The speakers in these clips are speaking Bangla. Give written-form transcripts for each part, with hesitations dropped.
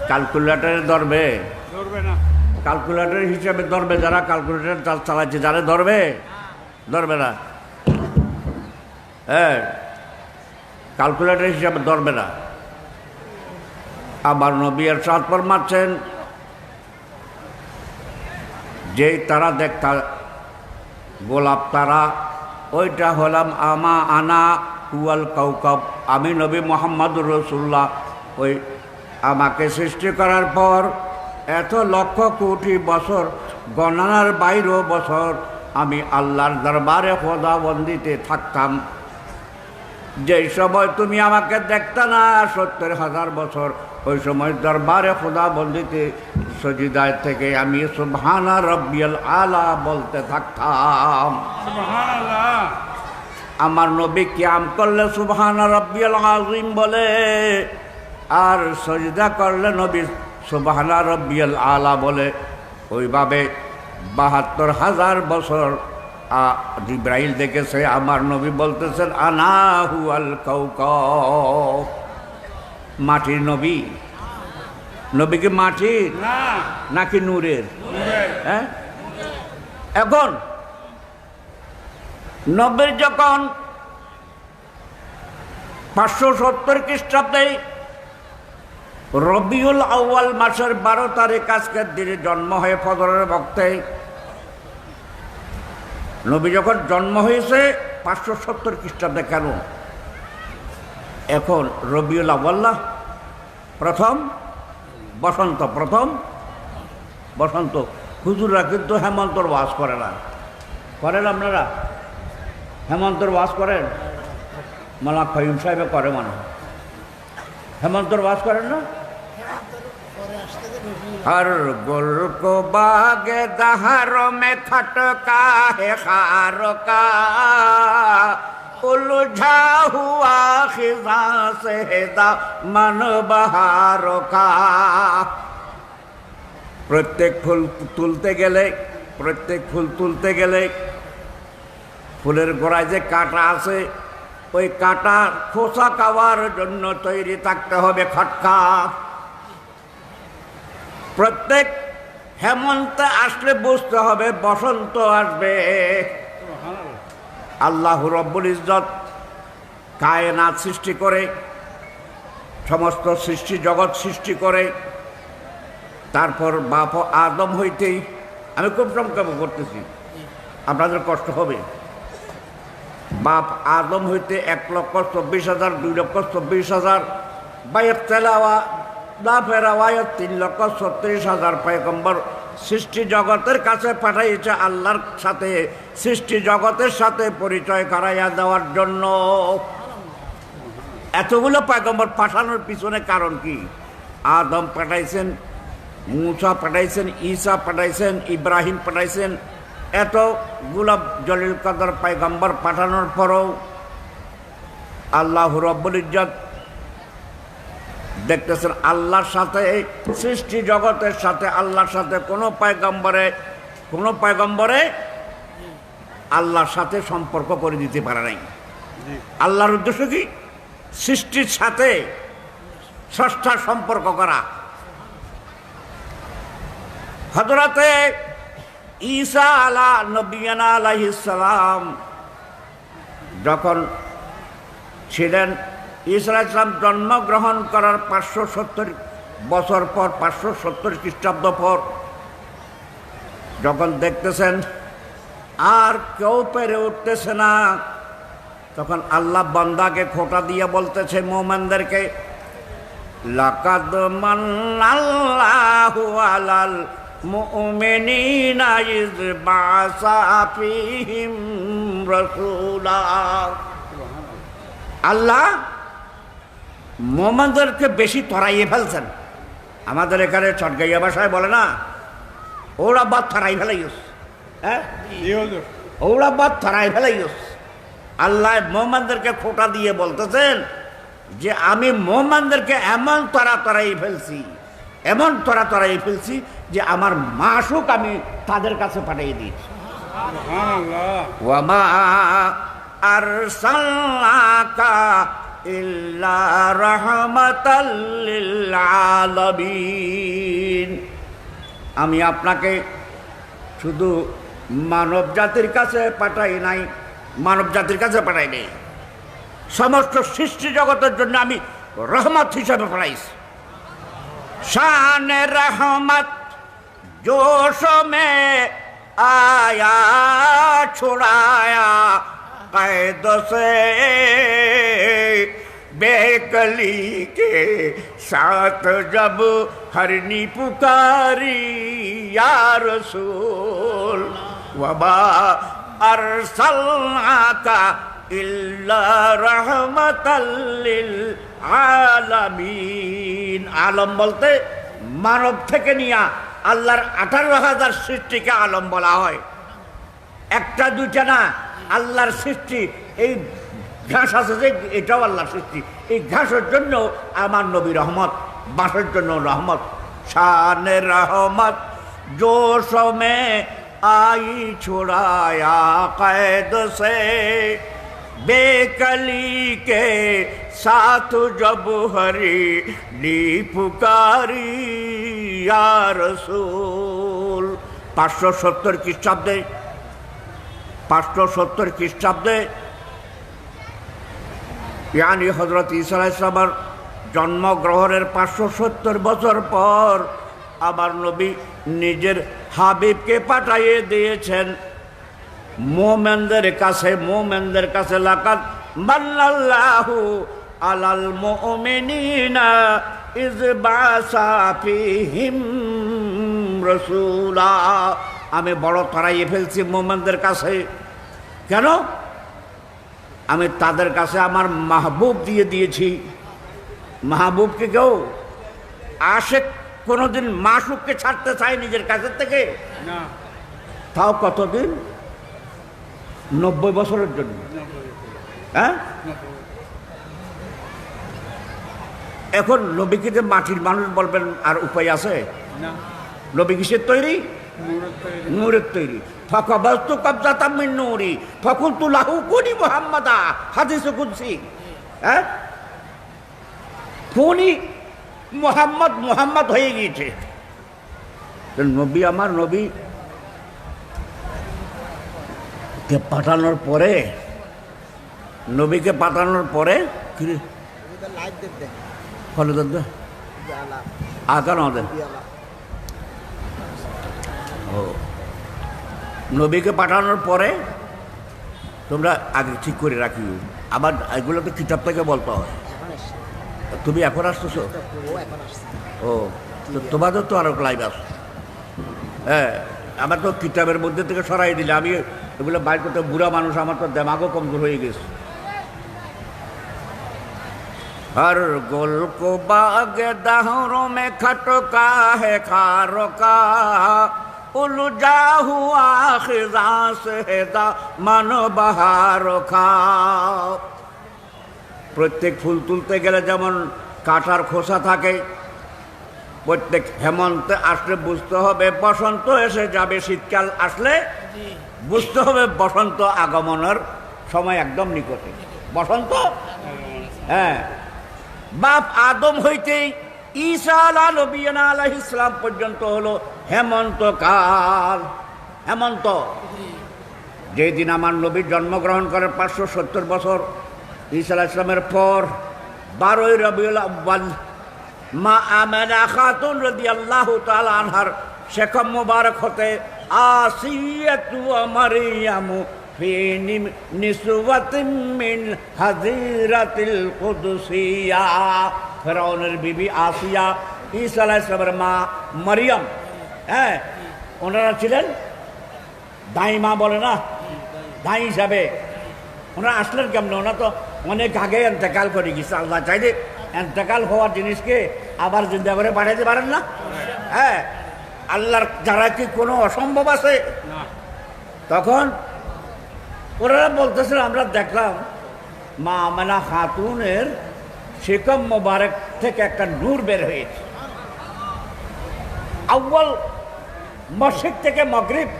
ক্যালকুলেটরে ধরবে না, ক্যালকুলেটর হিসাবে ধরবে যারা ক্যালকুলেটর চালাচ্ছে যারা ধরবে না। হ্যাঁ, ক্যালকুলেটর হিসাবে ধরবে না। আবার নবী ইরশাদ ফরমাচ্ছেন যেই তারা দেখতা গোলাপ তারা ওইটা হলাম আনা হুয়াল কাউকাব, আমি নবী মুহাম্মদুর রাসূলুল্লাহ। ওই আমাকে সৃষ্টি করার পর এত লক্ষ কোটি বছর গণনার বাইরও বছর আমি আল্লাহর দরবারে খোদাবন্দিতে থাকতাম। যেই সময় তুমি আমাকে দেখতা না ৭০,০০০ বছর, ওই সময় দরবারে খোদাবন্দিতে সজিদায় থেকে আমি সুবহানা রব্বিয়াল আলা বলতে থাকতাম। সুবহানাল্লাহ। আমার নবী কিয়াম করলে সুবহানা রব্বিয়াল আযীম বলে, আর সজদা করলে নবী সুবহানা রব্বিয়াল আলা বলে। ওইভাবে ৭২,০০০ বছর জিবরাইল দেখেছে আমার নবী বলতেছেন আনা হুয়াল কাউকাব। মাটির নবী, নবী কি মাটির না, নাকি নূরের? নূরের। হ্যাঁ, এখন নবীর যখন ৫৭০ খ্রিস্টাব্দে রবিউল আউয়াল মাসের ১২ তারিখ আজকের দিনে জন্ম হয়ে ফজরের বক্তে নবী যখন জন্ম হয়েছে ৫৭০ খ্রিস্টাব্দে, কেন এখন রবিউল আউয়াল না, প্রথম বসন্ত। হুজুররা কিন্তু হেমন্তর ওয়াজ করে না, করেন আপনারা? হেমন্তর ওয়াজ করেন? মালা ফাহিম সাহেবে করে মনে হয়। হেমন্তর ওয়াজ করেন না? हर गुल को बागे दहारों में खटका है खारों का, उलझा हुआ खिज़ा से है दामन बहारों का। प्रत्येक फूल तुलते गेले ফুলের গোড়ায় যে কাঁটা আছে, ওই কাঁটা খোসা খাওয়ার জন্য তৈরি থাকতে হবে খটকা। প্রত্যেক হেমন্তে আসলে বুঝতে হবে বসন্ত আসবে। আল্লাহ রব্বুল ইজ্জত কায়নাত সৃষ্টি করে, সমস্ত সৃষ্টি জগৎ সৃষ্টি করে, তারপর বাপ আদম হইতেই, আমি খুব সংক্ষেপ করতেছি আপনাদের কষ্ট হবে, বাপ আদম হইতে ১,২৪,০০০, ২,২৪,০০০ বাইর তেলাওয়া দাফের আওয়ায়াত ৩,৩৬,০০০ পয়গম্বর সৃষ্টি জগতের কাছে পাঠাইছে আল্লাহর সাথে, সৃষ্টি জগতের সাথে পরিচয় করাইয়া দেওয়ার জন্য। এতগুলো পয়গম্বর পাঠানোর পিছনে কারণ কি? আদম পাঠাইছেন, মুসা পাঠাইছেন, ঈসা পাঠাইছেন, ইব্রাহিম পাঠাইছেন। এতগুলো জলিল কদর পয়গম্বর পাঠানোর পরও আল্লাহ রব্বুল ইজ্জত দেখতেছেন আল্লাহর সাথে, সৃষ্টি জগতের সাথে আল্লাহর সাথে কোনো পয়গম্বরে আল্লাহর সাথে সম্পর্ক করে দিতে পারে নাই। আল্লাহর উদ্দেশ্য কি? সৃষ্টির সাথে স্রষ্টার সম্পর্ক করা। হযরতে ঈসা নবিয়ানা আলাইহিস সালাম যখন ছিলেন, ঈসা আলাইহিস সালাম জন্মগ্রহণ করার ৫৭০ বছর পর, ৫৭০ খ্রিস্টাব্দ পর যখন দেখতেছেন আর কেউ পেরে উঠতেছে না, তখন আল্লাহ বান্দাকে খোঁটা দিয়ে বলতেছে মুমিনদেরকে, লাকাদ মান্নাল্লাহু আলাল মুমিনিনা ইয বা'সা ফীহিম রাসূলা। আল্লাহ মুমিনদেরকে বেশি তরাইয়ে ফেলছেন। আমাদের এখানে চটগাইয়া ভাষায় বলে না, ওরা বাদ থরাই ফেলাইস। হ্যাঁ, ওরা বাদ থরাই ফেলাইস। আল্লাহ মুমিনদেরকে খোঁটা দিয়ে বলতেছেন যে আমি মুমিনদেরকে এমন তরাই ফেলছি যে আমার মাসুক আমি তাদের কাছে পাঠিয়ে দিয়েছি। ওয়া মা আরসালনাকা ইল্লা রাহমাতাল লিল আলামিন। আমি আপনাকে শুধু মানব জাতির কাছে পাঠাই নাই, মানব জাতির কাছে পাঠাই নেই, সমস্ত সৃষ্টি জগতের জন্য আমি রহমত হিসাবে পাঠাইছি। শানে রহমত जोश में आया छुड़ाया कैद से बेकली के साथ जब हरनी पुकारी या रसूल वबा अरसलनाका इल्ला रहमतल लिल आलमीन। आलम बोलते मानव থেকে নিয়া আল্লাহর 18,000 সৃষ্টিকে আলম বলা হয়, একটা দুইটা না। আল্লাহর সৃষ্টি, এই ঘাস আছে যে এটাও আল্লাহর সৃষ্টি, এই ঘাসের জন্য আমার নবী রহমত, বাঁশের জন্য রহমত। শানে রহমত जोश में आई छुड़ाया कैद से बेकली के साथ जब हरी नी पुकारी या रसूल। 570 খ্রিস্টাব্দে, 570 খ্রিস্টাব্দে ইয়ানি হযরত ঈসা আলাইহিস সালামের জন্মগ্রহণের 570 বছর পর আমার নবী নিজের হাবিবকে পাঠিয়ে দিয়েছেন মুমিনদের কাছে। মুমিনদের কাছে লাকাদ মান্নাল্লাহু আলাল মুমিনিনা ইয বাসা ফীহিম রাসূলা। আমি বড় তাড়াইয়ে ফেলছি মুমিনদের কাছে। কেন? আমি তাদের কাছে আমার মাহবুব দিয়ে দিয়েছি। মাহবুবকে কেউ আশিক কোনোদিন মাশুককে ছাড়তে চায় নিজের কাছের থেকে? না। তাও কতদিন? 90 বছরের জন্য। হ্যাঁ, এখন নবীকে যে মাটির মানুষ বলবেন আর উপায় আছে? না। নবী কিসের তৈরি? নূরের তৈরি। ফাকাবাস্তু কাবজাতাম মিন নূরি ফাকুলতু লাহু কুনি মুহাম্মাদা, হাদিসে কুদসি। হ্যাঁ, কুনি মুহাম্মদ, মুহাম্মদ হয়ে গিয়েছে। নবী, আমার নবী কে পাঠানোর পরে, নবীকে পাঠানোর পরে নবীকে পাঠানোর পরে তোমরা আগে ঠিক করে রাখি। আবার এগুলো তো কিতাব থেকে বলতে হয়। তুমি এখন আসতেছো? ও, তোমাদের তো আরো লাইভ আস। হ্যাঁ, আমার তো কিতাবের মধ্যে থেকে সরাই দিলে। আমি এগুলো বাইর করতে বুড়া মানুষ, আমার তো দেমাগও কমজোর হয়ে গেছে। हर गुल को बाग दहरों में खटका है खारों का उलझा हुआ खिजा से दामन बहारों का। প্রত্যেক ফুল তুলতে গেলে যেমন কাঁটার খোসা থাকে, প্রত্যেক হেমন্তে আসলে বুঝতে হবে বসন্ত এসে যাবে, শীতকাল আসলে বুঝতে হবে বসন্ত আগমনের সময় একদম নিকটে। বসন্ত, হ্যাঁ, বাপ আদম হইতেই ঈসা আলাইহিস সালাম পর্যন্ত হলো হেমন্তকাল। হেমন্ত, যেদিন আমার নবী জন্মগ্রহণ করে 570 বছর ঈসা আলাইহিস সালামের পর 12ই রবিউল আউয়াল মা আমেনা খাতুন রাদিয়াল্লাহু তাআলা আনহার শেখম মুবারক হতে আসিয়াতু ওয়া মারইয়ামু ফি নিসওয়াতিন মিন হাজিরাতিল কুদসিয়া। ফেরাউনের বিবি আসিয়া, ঈসা আলাইহিস সালামের মা মারিয়াম, হ্যাঁ, ওনারা ছিলেন দাই মা, বলে না, দাই হিসাবে। ওনারা আসলেন কেমন? ওনারা তো অনেক আগে এন্তেকাল করে গেছে। আল্লাহ চাইলে এন্তেকাল হওয়ার জিনিসকে আবার জিন্দা করে পাঠাইতে পারেন না? হ্যাঁ, আল্লাহর যারা কি কোনো অসম্ভব আছে? তখন ওনারা বলতেছিল, আমরা দেখলাম মা আমেনা খাতুনের শেকম মোবারক থেকে একটা নূর বের হয়েছে। আউয়াল মশরিক থেকে মাগরিব,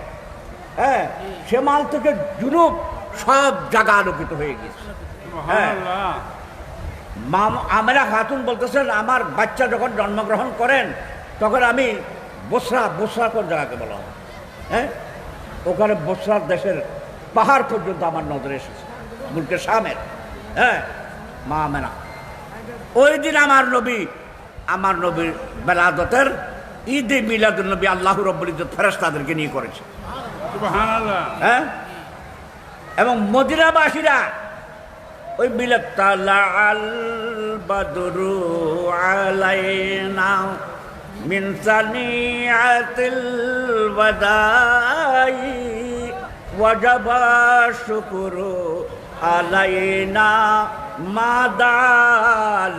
হ্যাঁ, শিমাল থেকে জুনুব, সব জায়গা আলোকিত হয়ে গেছে। হ্যাঁ, মা আমেনা খাতুন বলতেছেন, আমার বাচ্চা যখন জন্মগ্রহণ করেন তখন আমি বসরা কোন জায়গাকে বলা হয়, হ্যাঁ, ওখানে বসরার দেশের পাহাড় পর্যন্ত আমার নজরে এসেছে, মুলকে শামের, হ্যাঁ, মা আমেনা। ওই দিন আমার নবীর বেলাদতের ঈদে মিলাদুন নবী আল্লাহ রাব্বুল ইজ্জত ফেরেশতাদেরকে নিয়ে করেছে, সুবহানাল্লাহ। হ্যাঁ। এবং মদিনাবাসীরা ওই মিলাদ তালাল বাদরু আলাইনা মিন সানিআতিল ওয়াদাই ওয়াজাবা শুকরু আলাইনা মাদা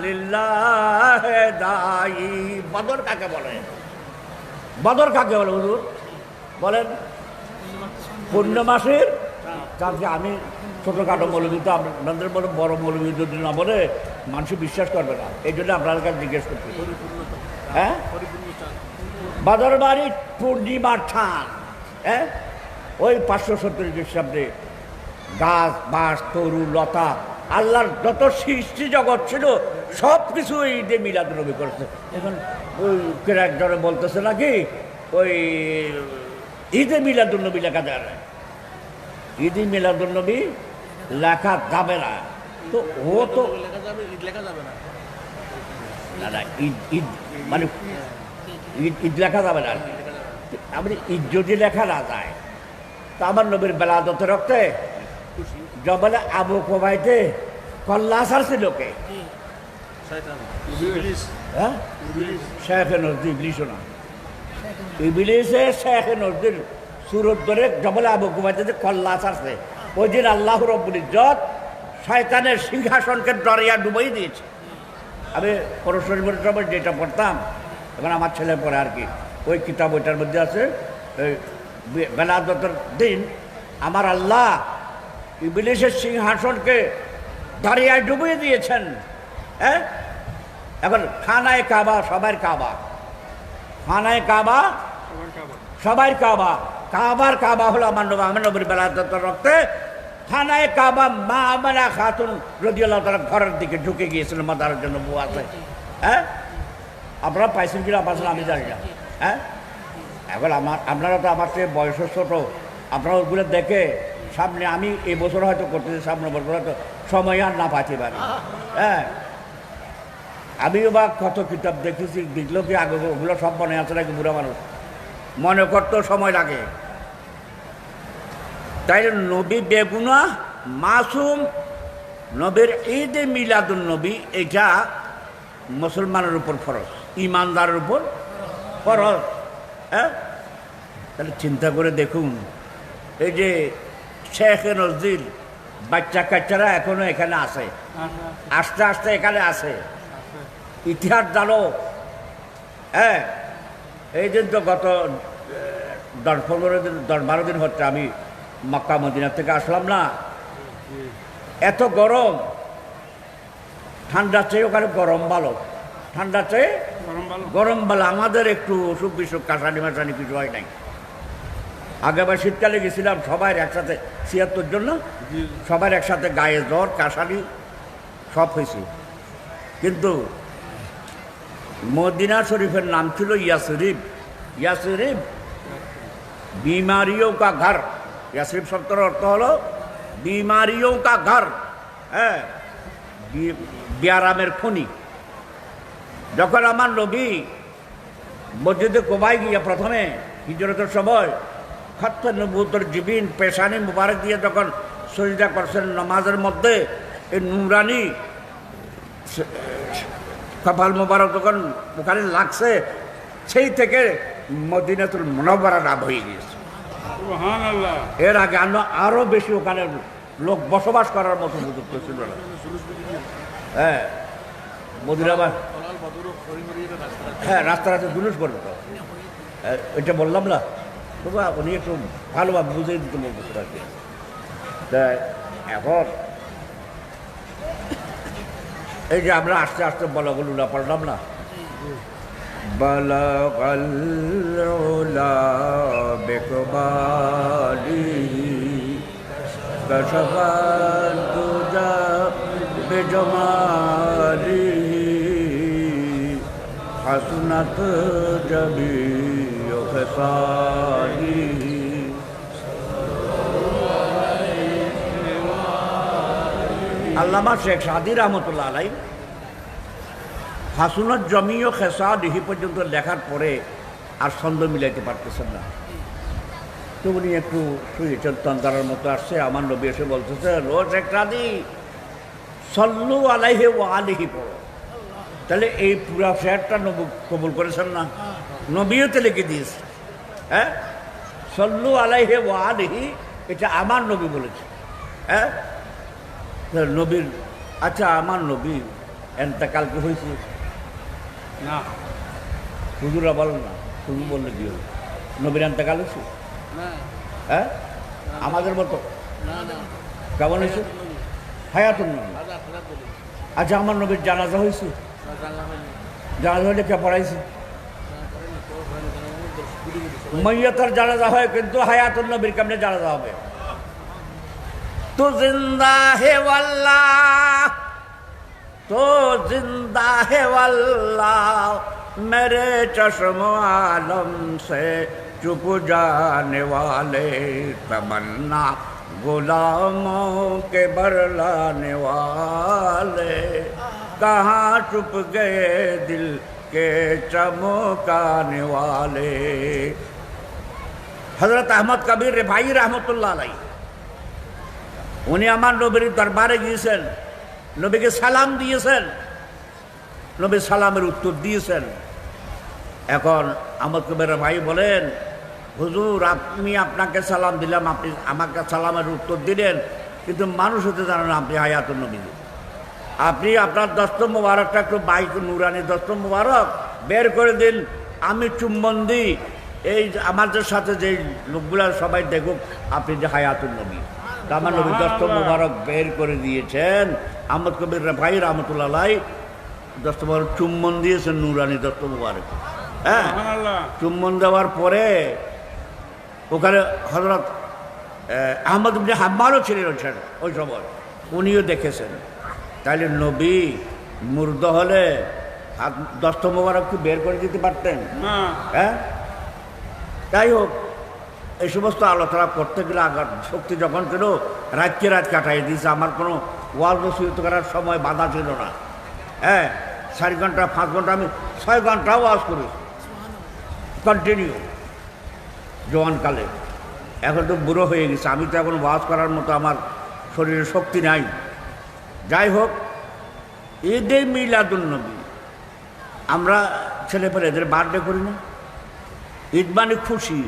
লিল্লাহ দাই। বদর কাকে বলে? বদর কাকে বলে হুজুর বলেন? পূর্ণমাসের কালকে আমি ছোটোখাটো মৌলবী, তো আপনাদের বড় বড় মৌলবী যদি না বলে মানুষ বিশ্বাস করবে না, এই জন্য আপনার কাছে জিজ্ঞেস করতে। হ্যাঁ, বদর বাড়ি পূর্ণিমার ঠান, হ্যাঁ, ওই 570 খ্রিস্টাব্দে গাছ বাস তরু লতা আল্লাহর যত সৃষ্টি জগৎ ছিল সব কিছু ঈদে মিলাদুন নবী করেছে। এখন ওই একজনে বলতেছে নাকি ওই ঈদে মিলাদুন নবী লেখা যায় না, ঈদে মিলাদুন নবী লেখা যাবে না, তো ও তো না না ঈদ মানে ঈদ লেখা যাবে না। আপনি ঈদ যদি লেখা না যায় তা আমার নবীর বেলাদতে রক্তে জবলে আবু কোবাইতে কল্লা সারছে লোকে, হ্যাঁ, শেখে নজরুল ইবলিশও না, ইবলিশে শেখে নজরুল সুরত ধরে জবলে আবু কোবাইতে কল্লা সারছে। ওই দিন আল্লাহ রাব্বুল ইজ্জত শয়তানের সিংহাসনকে দরিয়া ডুবাই দিয়েছে। আমি পরশরীফের সময় যেটা পড়তাম, এখন আমার ছেলে পড়ে আর কি, ওই কিতাব ওইটার মধ্যে আছে, ওই বেলাদতের দিন আমার আল্লাহ ইবলিশের সিংহাসনকে দরিয়ায় ডুবিয়ে দিয়েছেন। হ্যাঁ, এখন খানায় কাবা সবার কাবা, খানায় কাবা সবার কাবা, কাবার কাবা হলো আমার নবীর বেলাদতের রক্তে। খানায় কাবা মা আমেনা খাতুন রাদিয়াল্লাহু তাআলা ঘরের দিকে ঢুকে গিয়েছিলেন মাদারের জন্য বউ আছে। হ্যাঁ, আপনারা পাইছেন কিনা পাচ্ছেন আমি জানি না। হ্যাঁ, এখন আপনারা তো আমার চেয়ে বয়স ছোটো, আপনারা ওগুলো দেখে সামনে আমি এই বছর হয়তো করতেছি, সামনে বছর হয়তো সময় আর না পাইতে পারি। হ্যাঁ, আমিও বা কত কিতাব দেখেছি, দেখলো কি আগে ওগুলো সব মনে আছে নাকি? বুড়া মানুষ মনে করতেও সময় লাগে। তাই নবী বেগুনাহ মাসুম, নবীর ঈদে মিলাদুন নবী এটা মুসলমানের উপর ফরজ, ইমানদারের উপর ফরজ। হ্যাঁ, তাহলে চিন্তা করে দেখুন, এই যে শেখে নজরুল বাচ্চা কাচ্চারা এখনো এখানে আছে, আস্তে আস্তে এখানে আছে, ইতিহাস জানো। হ্যাঁ, এই দিন তো গত 10-15 দিন 10-12 দিন হচ্ছে আমি মক্কা মদিনা থেকে আসলাম না। এত গরম, ঠান্ডার চেয়ে ওখানে গরম ভালো, ঠান্ডার চেয়ে গরম ভালো। আমাদের একটু অসুখ বিসুখ কাশানি মাসানি কিছু হয় নাই। আগেবার শীতকালে গেছিলাম সবাই একসাথে 76 জন্য, সবার একসাথে গায়ে জ্বর কাশানি সব হয়েছে। কিন্তু মদিনা শরীফের নাম ছিল ইয়াসরিব। ইয়াসরিব বিমারিও কা ঘর, ইয়াসরিব শব্দের অর্থ হলো বিমারিও কা ঘর। হ্যাঁ, বিয়ারামের খনি। যখন আমার নবী মসজিদে কোবায় গিয়ে প্রথমে হিজরতের সময় খত্ত নবুয়তের জিবিন পেশানি মুবারক দিয়ে যখন সজদা করছেন নামাজের মধ্যে, এই নুরানি কপাল মুবারক যখন ওখানে লাগছে, সেই থেকে মদিনাতুল মুনাওয়ারা নাম হয়ে গিয়েছে। সুবহানাল্লাহ। এর আগে আরো বেশি ওখানে লোক বসবাস করার মতো উপযুক্ত ছিল না। হ্যাঁ, মদিনাবাদ, হ্যাঁ, রাস্তাঘাটে জুলুস করবে তো, এটা বললাম না। তবু উনি একটু ভালোভাবে বুঝিয়ে দিতে বলতেছে আর কি। তাই এখন এই যে আমরা আস্তে আস্তে বলাগুলো না পারলাম না, বালাগাল উলা বিকবালি কাশফাত দুজা بجماله حسنت جميع خصاله আল্লামা শেখ সাদী রহমতুল্লাহ আলাই হাসুনত জমিও খেসাদিহি পর্যন্ত লেখার পরে আর ছন্দ মিলাইতে পারতেছেন না। তো উনি একটু শুয়েছেন তন্তারার মতো আসছে, আমার নবী এসে বলতেছে ও শেখ সাদী সল্লু আলাইহি ওয়া আলিহি পড়ো। তাহলে এই পুরা শেয়ারটা নবী কবুল করেছেন না, নবীও তো লিখে দিয়েছে। হ্যাঁ, সল্লু আলাইহি ওয়া আলিহি এটা আমার নবী বলেছে। হ্যাঁ, নবীর আচ্ছা আমার নবী এন্তেকাল কি হয়েছে না, হুজুরা বলেন না, হুজুর বললে কি হবে? নবীর এন্তেকাল হয়েছে? হ্যাঁ, আমাদের মতো কেমন হয়েছে? হায়াতুন নবী। আচ্ছা আমার নবীর জানাজা হয়েছে? জানাজা হলে কে পড়াইছে? মাইয়াতের জানাজা হয়, কিন্তু হায়াতুন নবীর কেমনে জানাজা হবে? তো জিন্দা হে ওয়াল্লাহ, তো জিন্দা হে ওয়াল্লাহ মেরে চশমো আলম সে চুপ जाने वाले तमन्ना गुलामों के बरलाने वाले कहाँ चुप गए दिल के चमकाने वाले। हजरत अहमद कबीर रिफाई रहमतुल्लाह अलैह উনি আমার নবীর দরবারে গিয়েছেন, নবীকে সালাম দিয়েছেন, নবী সালামের উত্তর দিয়েছেন। এখন আহমদ কবির ভাই বলেন হুজুর আমি আপনাকে সালাম দিলাম, আপনি আমাকে সালামের উত্তর দিলেন, কিন্তু মানুষ হতে জানেন আপনি হায়াতুন নবী। আপনি আপনার দস্ত মুবারকটা একটু বাইক নুরানি দস্ত মুবারক বের করে দিন, আমি চুম্বন দিই, এই আমাদের সাথে যে লোকগুলা সবাই দেখুক আপনি যে হায়াতুন নবী। আমার নবী দস্ত মুবারক বের করে দিয়েছেন। আহমদ কবির ভাই রহমতুল্লাহ আলাই দস্ত মুবারক চুম্বন দিয়েছেন, নুরানি দস্ত মুবারক। হ্যাঁ, চুম্বন দেওয়ার পরে ওখানে হযরত আহমদ ইবনে হাম্মালও ছিলেন ওই সময়, উনিও দেখেছেন। তাইলে নবী মুর্দ হলে হাত দস্ত মুবারক কি বের করে দিতে পারতেন? হ্যাঁ, যাই হোক এই সমস্ত আলোচনা করতে গেলে আগার শক্তি যখন ছিল রাতকে রাত কাটাই দিয়েছে। আমার কোনো ওয়াজ নসিহত করার সময় বাধা ছিল না। হ্যাঁ, 4 ঘন্টা 5 ঘন্টা আমি 6 ঘন্টাও ওয়াজ করি কন্টিনিউ জওয়ানকালে। এখন তো বুড়ো হয়ে গেছে, আমি তো এখন ওয়াজ করার মতো আমার শরীরে শক্তি নাই। যাই হোক, ঈদে মিলাদুন নবী আমরা ছেলেপেলে এদের বার্থডে করি না, ঈদ মানে খুশি।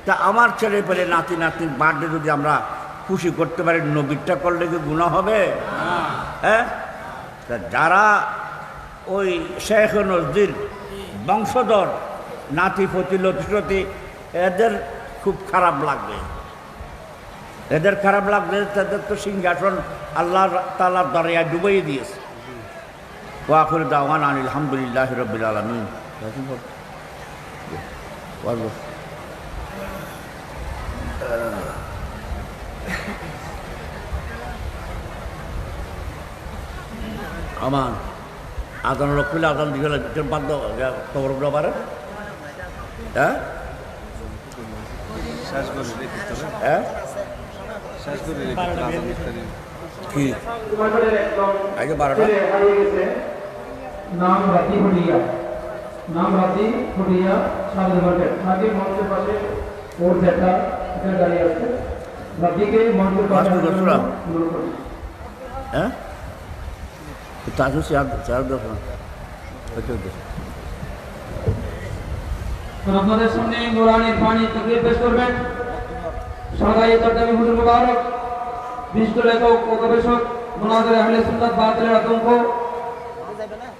তা আমার ছেলে পেলে নাতি নাতির বার্থডে যদি আমরা খুশি করতে পারি, নবীরটা করলে কি গুনাহ হবে? হ্যাঁ, তা যারা ওই শেখ নজদির বংশধর নাতি পতি লতিশতি, এদের খুব খারাপ লাগবে, এদের খারাপ লাগবে। তাদের তো সিংহাসন আল্লাহ তাআলার দরিয়ায় ডুবিয়ে দিয়েছে। ওয়া আখিরু দাওয়ানা আলহামদুলিল্লাহি রাব্বিল আলামিন। আমার আদান রক্ষিলে আদান দিয়ে বাধ্য খবর পারে। হ্যাঁ, কি আগে 12টা নাম রাতি ফুটিয়া, নাম রাতি ফুটিয়া সামনে মাঠে আগে মঞ্চের পাশে ওর যেটা এখানে দাঁড়িয়ে আছে, রাতিকে মঞ্চের পাশে হ্যাঁ তাজু চার দফা। আপনাদের সামনে নুরানির পানি তকরির পেশ করবেন সরকারি তরজামি হুজুর মুবারক, বিশিষ্ট লেখক ও গবেষক মুনাজির আহলে সুন্নাত বাতিলের আতঙ্ক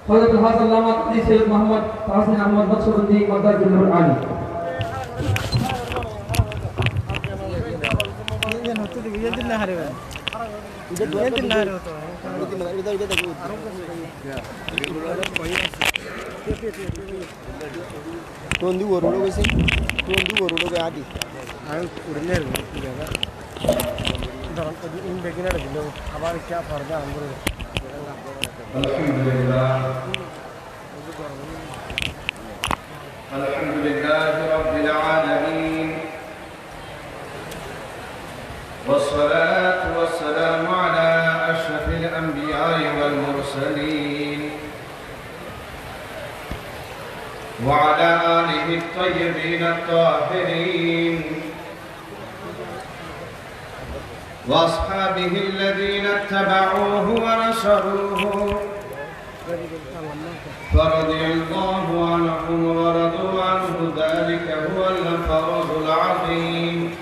হযরত আল্লামা কাজী Syed Muhammad Tahsin Ahmad Naqshbandi মাদারুল Ali. Tuan dua orang sih, tuan dua orang ke adi. Aku uriner juga. Dalam tadi ini begini ada dulu. Abar क्या फायदा हमको الحمد لله رب العالمين والصلاة والسلام على أشرف الأنبياء والمرسلين وعلى آله الطيبين الطاهرين وأصحابه الذين اتبعوه ونصروه فرضي الله عنهم ورضوا عنه ذلك هو الفوز العظيم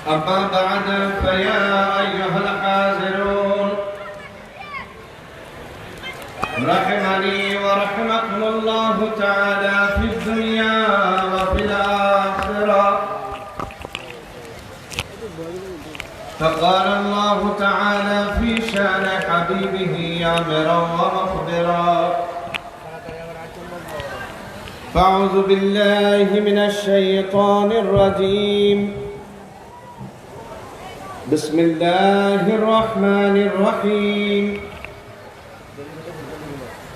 أما بعد فيا أيها الحاضرون رحمني ورحمكم الله تعالى في الدنيا وفي الآخرة فقال الله تعالى في شأن حبيبه آمرا ومخبرا فأعوذ بالله من الشيطان الرجيم بسم الله الرحمن الرحيم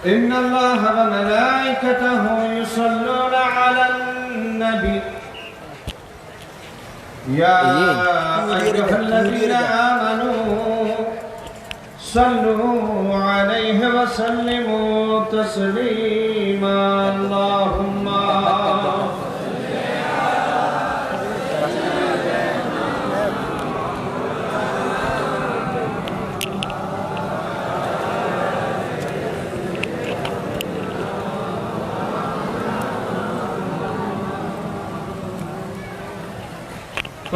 إن الله وملائكته يصلون على النبي يا أيها الذين آمنوا صلوا عليه وسلموا تسليما اللهم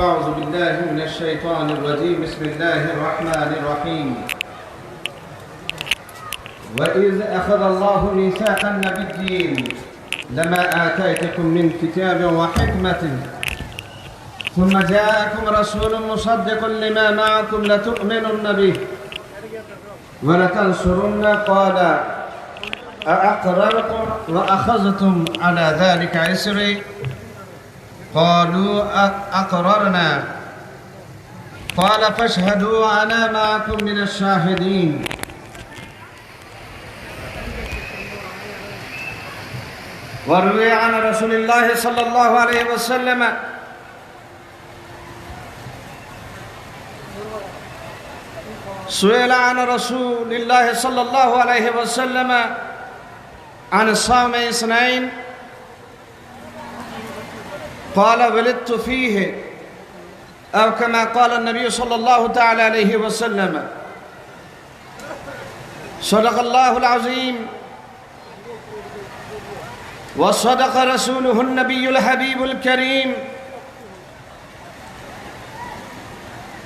أعوذ بالله من الشيطان الرجيم بسم الله الرحمن الرحيم وإذ أخذ الله ميثاق النبيين لما آتيتكم من كتاب وحكمة ثم جاءكم رسول مصدق لما معكم لتؤمنن به ولتنصرن قال أأقررتم وأخذتم على ذلك إصري قالوا أقررنا قال فاشهدوا أنا معكم من الشاهدين وروي عن رسول الله صلى الله عليه وسلم سئل عن رسول الله صلى الله عليه وسلم عن الصوم اثنين قال ولدت فيه أو كما قال النبي صلى الله تعالى عليه وسلم صدق الله العظيم وصدق رسوله النبي الحبيب الكريم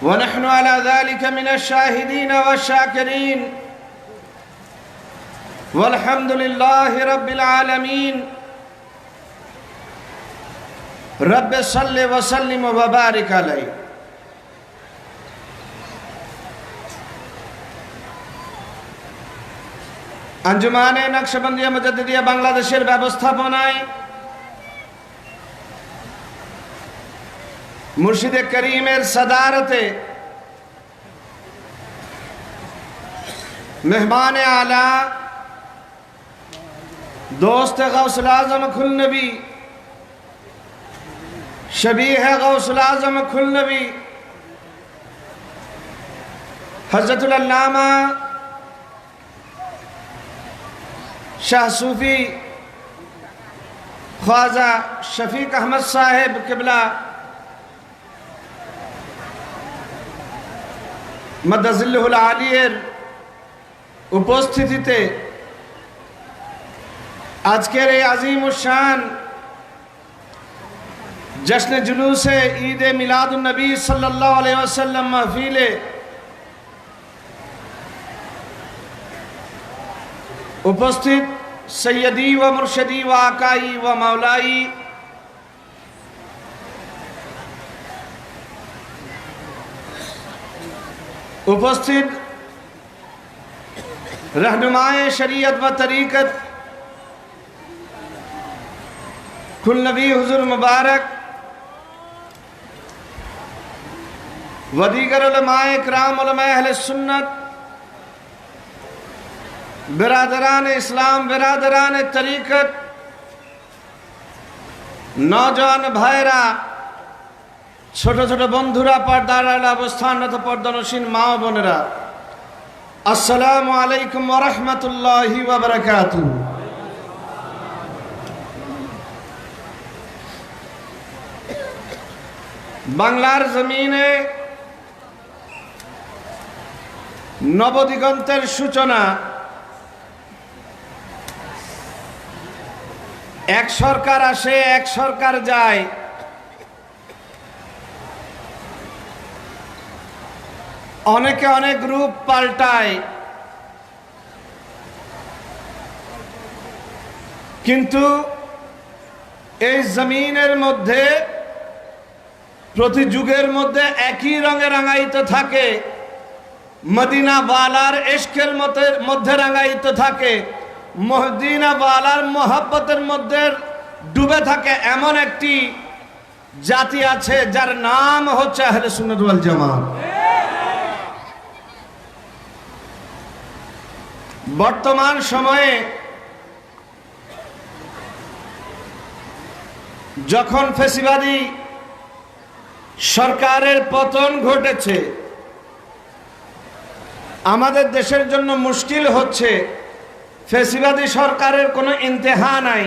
ونحن على ذلك من الشاهدين والشاكرين والحمد لله رب العالمين رب صل وسلم وبارك عليه আঞ্জুমানে নকশবন্দিয়া মুজাদ্দিদিয়া বাংলাদেশের ব্যবস্থাপনায় মুর্শিদে করিমের সদারতে মেহমান আলা दोस्त गौसुल आजम खुल नबी शबीह गौसुल आजम खुल नबी हज़रतुल अल्लामा शाह सूफी ख्वाजा शफीक अहमद साहेब किबला मदजिल्लुल आलियर उपस्थितिते আজকের এই আজিমুশ-শান জশ্ন জুলুসে ঈদে মিলাদুন নবী সাল্লাল্লাহু আলাইহি ওয়াসাল্লাম মাহফিলে উপস্থিত সৈয়দি ও মুর্শিদি ও আকাই ও মাওলাই উপস্থিত रहनुमाए शरीयत व तरीक़त खुल नबी हुजूर मुबारक व दीगर उलमाए किराम उलमाए अहले सुन्नत बिरादरान इस्लाम बिरादरान तरीक़त नौजवान भाईरा छोट छोट बंधुरा पर्दार अवस्थानरत पर्दानशील मा ओ बोनेरा अस्सलामु आलैकुम व रहमतुल्लाहि व बाराकातुहू। बांगलार जमीने नवदिगंतेर सूचना एक सरकार आसे एक सरकार जाए अनेके अनेक रूप पाल्टाय किन्तु এই জমিনের মধ্যে প্রতি যুগের মধ্যে একই রঙে রাঙায়িত থাকে মদিনা ওয়ালার ইশকের মধ্যে রাঙায়িত থাকে মদিনা ওয়ালার মোহাব্বতের মধ্যে ডুবে থাকে এমন একটি জাতি আছে যার নাম হচ্ছে আহলে সুন্নাত ওয়াল জামাত। বর্তমান সময়ে যখন ফ্যাসিবাদী সরকারের পতন ঘটেছে আমাদের দেশের জন্য মুশকিল হচ্ছে। ফ্যাসিবাদী সরকারের কোনো ইন্তেহা নাই,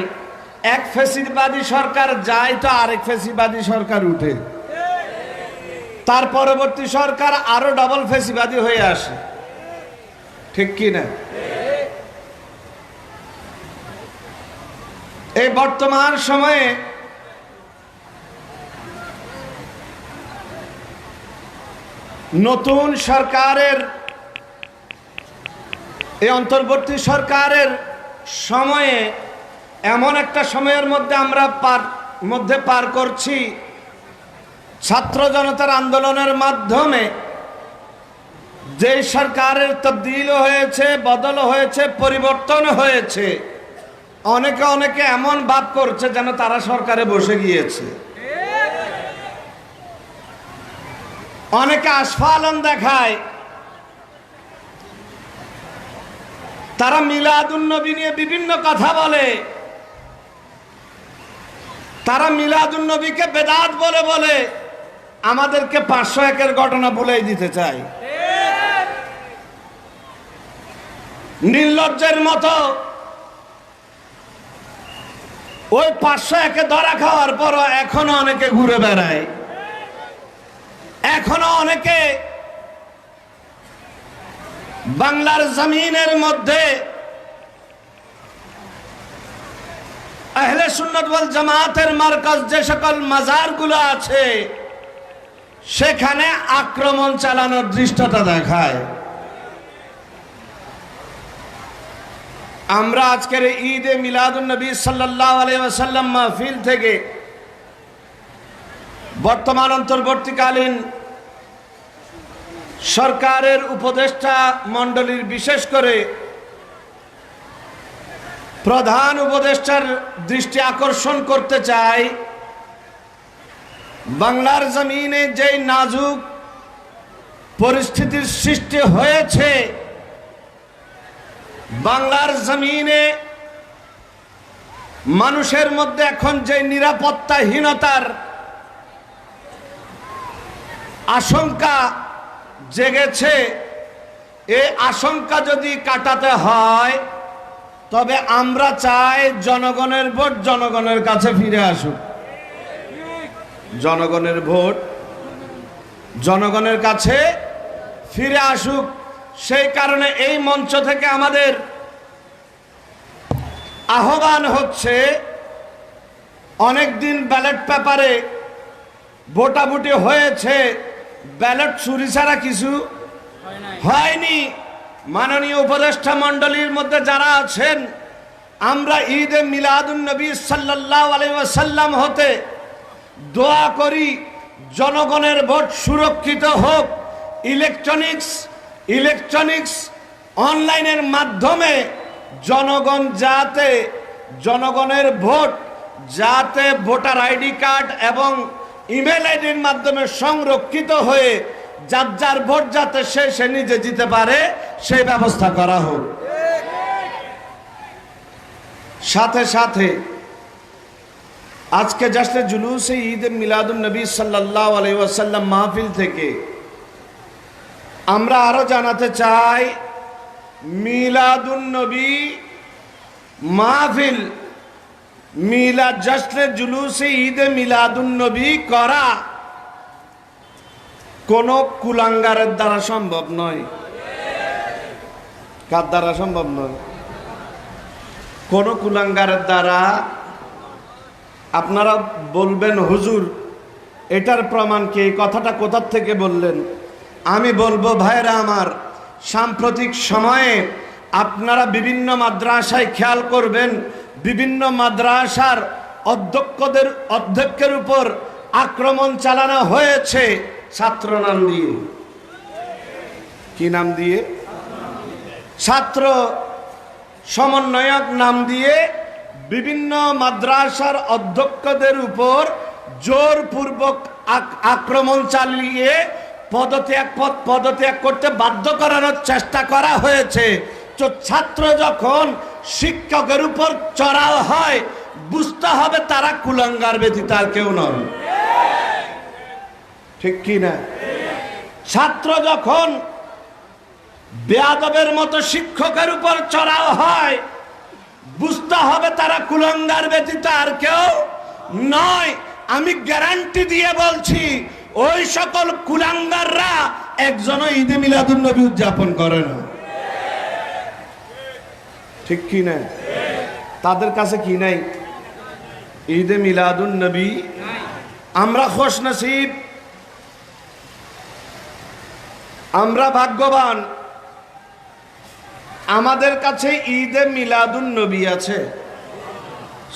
এক ফ্যাসিবাদী সরকার যায় তো আরেক ফ্যাসিবাদী সরকার উঠে, তার পরবর্তী সরকার আরো ডাবল ফ্যাসিবাদী হয়ে আসে, ঠিক কি না? এই বর্তমান সময়ে নতুন সরকারের এই অন্তর্বর্তী সরকারের সময়ে এমন একটা সময়ের মধ্যে আমরা পার করছি ছাত্র জনতার আন্দোলনের মাধ্যমে যে সরকারের তবদিল হয়েছে, বদল হয়েছে, পরিবর্তন হয়েছে, অনেকে এমন ভাব করছে যেন তারা সরকারে বসে গিয়েছে। অনেকে আস্ফালন দেখায়, তারা মিলাদুন নবী নিয়ে বিভিন্ন কথা বলে, তারা মিলাদুন নবীকে বেদাত বলে বলে আমাদেরকে 501-এর ঘটনা ভুলাই দিতে চায়। নির্লজ্জের মতো ওই 501-এ ধরা খাওয়ার পর এখনো অনেকে ঘুরে বেড়ায়, এখনো অনেকে বাংলার জমিনের মধ্যে আহলে সুন্নাত ওয়াল জামাতের মারকাজ যে সকল মাজারগুলো আছে সেখানে আক্রমণ চালানোর দৃষ্টতা দেখায়। আমরা আজকের ঈদে মিলাদুন নবী সাল্লাল্লাহু আলাইহি ওয়াসাল্লাম মাহফিল থেকে বর্তমান অন্তর্বর্তীকালীন সরকারের উপদেষ্টা মণ্ডলীর বিশেষ করে প্রধান উপদেষ্টার দৃষ্টি আকর্ষণ করতে চাই। বাংলার জমিনে যে নাজুক পরিস্থিতির সৃষ্টি হয়েছে, বাংলার জমিনে মানুষের মধ্যে এখন যে নিরাপত্তাহীনতার আশঙ্কা জেগেছে, এই আশঙ্কা যদি কাটাতে হয় তবে আমরা চাই জনগণের ভোট জনগণের কাছে ফিরে আসুক। জনগণের ভোট জনগণের কাছে ফিরে আসুক। সেই কারণে এই মঞ্চ থেকে আমাদের আহ্বান হচ্ছে, অনেকদিন ব্যালট পেপারে ভোটাভুটি হয়েছে, ব্যালট চুরি ছাড়া কিছু হয়নি। মাননীয় উপদেষ্টা মণ্ডলীর মধ্যে যারা আছেন, আমরা ঈদে মিলাদুন নবী সাল্লাল্লাহু আলাইহি ওয়াসাল্লাম হতে দোয়া করি জনগণের ভোট সুরক্ষিত হোক। ইলেকট্রনিক্স অনলাইনের মাধ্যমে জনগণ যাতে জনগণের ভোট যাতে ভোটার আইডি কার্ড এবং ইমেল আইডির মাধ্যমে সংরক্ষিত হয়ে যার যার ভোট যাতে সে নিজে জিতে পারে সেই ব্যবস্থা করা হোক। সাথে সাথে আজকে জাশ্নে জুলুসে ঈদ মিলাদুন নবী সাল্লাল্লাহু আলাইহি ওয়াসাল্লাম মাহফিল থেকে আমরা আরো জানাতে চাই, মিলাদুন নবী মাহফিল, মিলাদ জাশ্নে জুলুসে ঈদ মিলাদুন নবী করা কোন কুলাঙ্গারের দ্বারা সম্ভব নয়। কার দ্বারা সম্ভব নয়? কোন কুলাঙ্গারের দ্বারা। আপনারা বলবেন হুজুর এটার প্রমাণ কি, এই কথাটা কোথা থেকে বললেন? আমি বলবো ভাইরা আমার, সাম্প্রতিক সময়ে আপনারা বিভিন্ন মাদ্রাসায় খেয়াল করবেন, বিভিন্ন মাদ্রাসার অধ্যক্ষের উপর আক্রমণ চালানো হয়েছে ছাত্র নাম দিয়ে। কি নাম দিয়ে? ছাত্র সমন্বয়ক নাম দিয়ে বিভিন্ন মাদ্রাসার অধ্যক্ষদের উপর জোরপূর্বক আক্রমণ চালিয়ে পদত্যাগ করতে বাধ্য করানোর চেষ্টা করা হয়েছে। তো ছাত্র যখন শিক্ষকের উপর চড়াও হয়, বুঝতে হবে তারা কুলাঙ্গার ব্যতীত আর কেউ নয়। ঠিক কি না? ছাত্র যখন বেয়াদবের মতো শিক্ষকের উপর চড়াও হয়, বুঝতে হবে তারা কুলাঙ্গার ব্যতীত আর কেউ নয়। আমি গ্যারান্টি দিয়ে বলছি, ওই সকল কুলাঙ্গাররা একজনও ঈদে মিলাদুন নবী উদযাপন করে না। ঠিক কি না? তাদের কাছে কি নাই? ঈদে মিলাদুন নবী। আমরা খুশনসিব, আমরা ভাগ্যবান, আমাদের কাছে ঈদে মিলাদুন নবী আছে।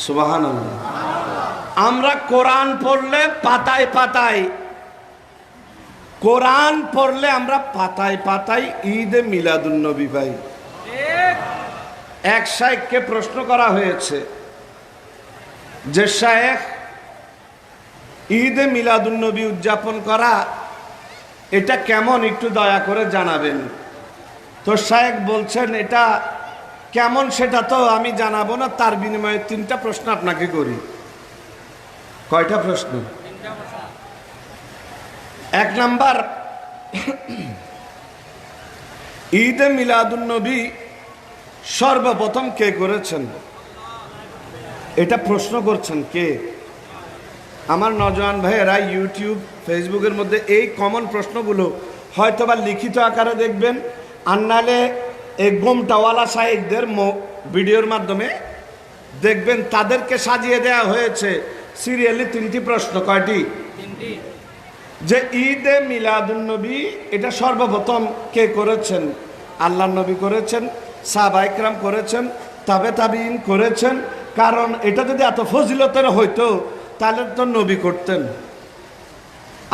সুবহানাল্লাহ। আমরা কোরআন পড়লে পাতায় পাতায়, কোরআন পড়লে আমরা পাতায় পাতায় ঈদে মিলাদুন নবী পাই। এক শায়েখকে প্রশ্ন করা হয়েছে যে শায়েখ, ঈদে মিলাদুন নবী উদযাপন করা এটা কেমন, একটু দয়া করে জানাবেন। তো শায়েখ বলছেন এটা কেমন সেটা তো আমি জানাবো না, তার বিনিময়ে 3টা প্রশ্ন আপনাকে করি। কয়টা প্রশ্ন? 1 নাম্বার, ঈদে মিলাদুন নবী সর্বপ্রথম কে করেছেন? এটা প্রশ্ন করছেন কে? আমার নওজোয়ান ভাইয়েরা ইউটিউব ফেসবুকের মধ্যে এই কমন প্রশ্নগুলো হয়তোবা লিখিত আকারে দেখবেন, আর নাহলে এই গোমটাওয়ালা শায়েখদের ভিডিওর মাধ্যমে দেখবেন। তাদেরকে সাজিয়ে দেওয়া হয়েছে সিরিয়ালি 3টি প্রশ্ন। কয়টি? যে ঈদে মিলাদুন নবী এটা সর্বপ্রথম কে করেছেন? আল্লাহর নবী করেছেন, সাহাবায়ে কেরাম করেছেন, তাবেঈন করেছেন। কারণ এটা যদি এত ফজিলতের হইতো তাহলে তো নবী করতেন।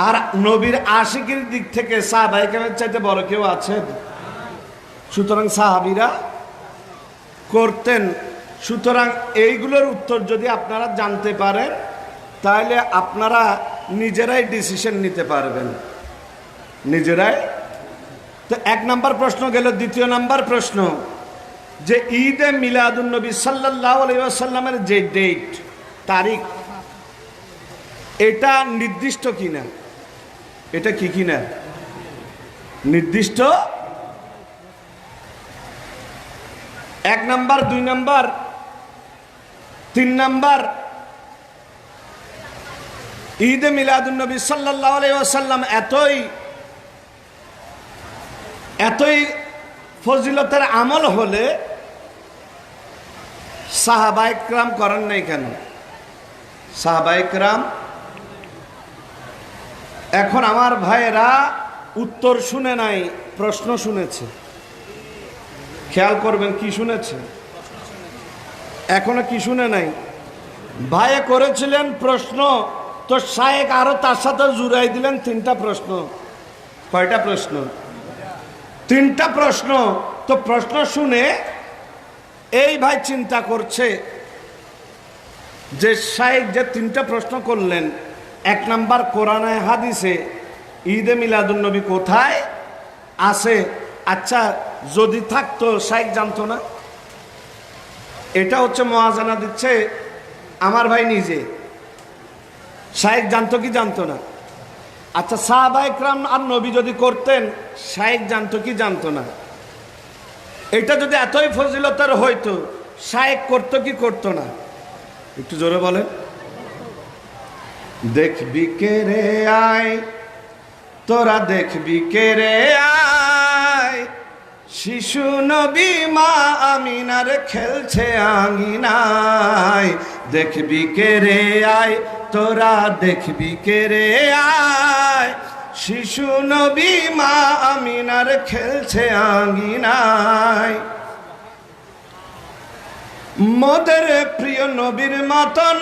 আর নবীর আশিকির দিক থেকে সাহাবায়ে কেরামের চাইতে বড় কেউ আছেন? সুতরাং সাহাবীরা করতেন। সুতরাং এইগুলোর উত্তর যদি আপনারা জানতে পারেন তাহলে আপনারা নিজেরাই ডিসিশন নিতে পারবেন, নিজেরাই। তো 1 নাম্বার প্রশ্ন গেল। 2য় নাম্বার প্রশ্ন, যে ঈদে মিলাদুন নবী সাল্লাল্লাহু আলাইহি ওয়াসাল্লামের যে ডেট, তারিখ, এটা নির্দিষ্ট কিনা? এটা কি কিনা? নির্দিষ্ট। 1 নাম্বার, 2 নাম্বার, 3 নাম্বার, ঈদে মিলাদুন নবী সাল্লাল্লাহু আলাইহি ওয়াসাল্লাম এতই ফজিলতের আমল হলে সাহাবায়ে কেরাম করেন নাই কেন? সাহাবায়ে কেরাম, এখন আমার ভাইয়েরা উত্তর শুনে নাই, প্রশ্ন শুনেছে। খেয়াল করবেন কি শুনেছে, এখনো কি শুনে নাই। ভাইয়ে করেছিলেন প্রশ্ন, তো শায়েখ আরো তার সাথে জুড়াই দিলেন 3টা প্রশ্ন। কয়টা প্রশ্ন? 3টা প্রশ্ন। তো প্রশ্ন শুনে এই ভাই চিন্তা করছে যে শায়েখ যে 3টা প্রশ্ন করলেন, 1 নাম্বার কোরআনে হাদিসে ঈদে মিলাদুন্নবী কোথায় আছে? আচ্ছা, যদি থাকতো শাইখ জানতো না? এটা হচ্ছে মুয়াজানা দিচ্ছে আমার ভাই নিজে। শাইখ জানতো কি জানতো না? আচ্ছা, সাহাবায়ে কেরাম আর নবী যদি করতেন, শাইখ জানতো কি জানতো না? এটা যদি এতই ফজিলতের হইতো, শাইখ করতো কি করতো না? একটু জোরে বলেন। দেখবি কে রে আয়, তোরা দেখবি কে রে আয়, শিশু নবী মা আমিনার খেলছে আঙিনায়। দেখবি কে রে আয়, তোরা দেখবি কে রে আয়, শিশু নবী মা আমিনার খেলছে আঙিনায়। মোদের প্রিয় নবীর মতন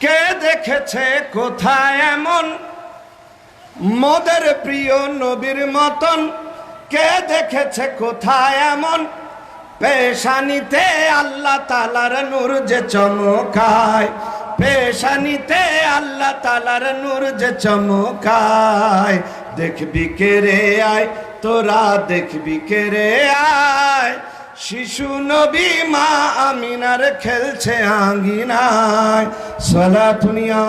কে দেখেছে কোথায় এমন? মোদের প্রিয় নবীর মতন কে দেখেছে কোথায় এমন? পেশানিতে আল্লাহ তাআলার নূর যে চমকায়, পেশানিতে আল্লাহ তাআলার নূর যে চমকায়। দেখবি কে রে আয়, তোরা দেখবি কে রে আয়, শিশু নবী মা আমিনার খেলছে আঙ্গিনায়। সালাতুনিয়া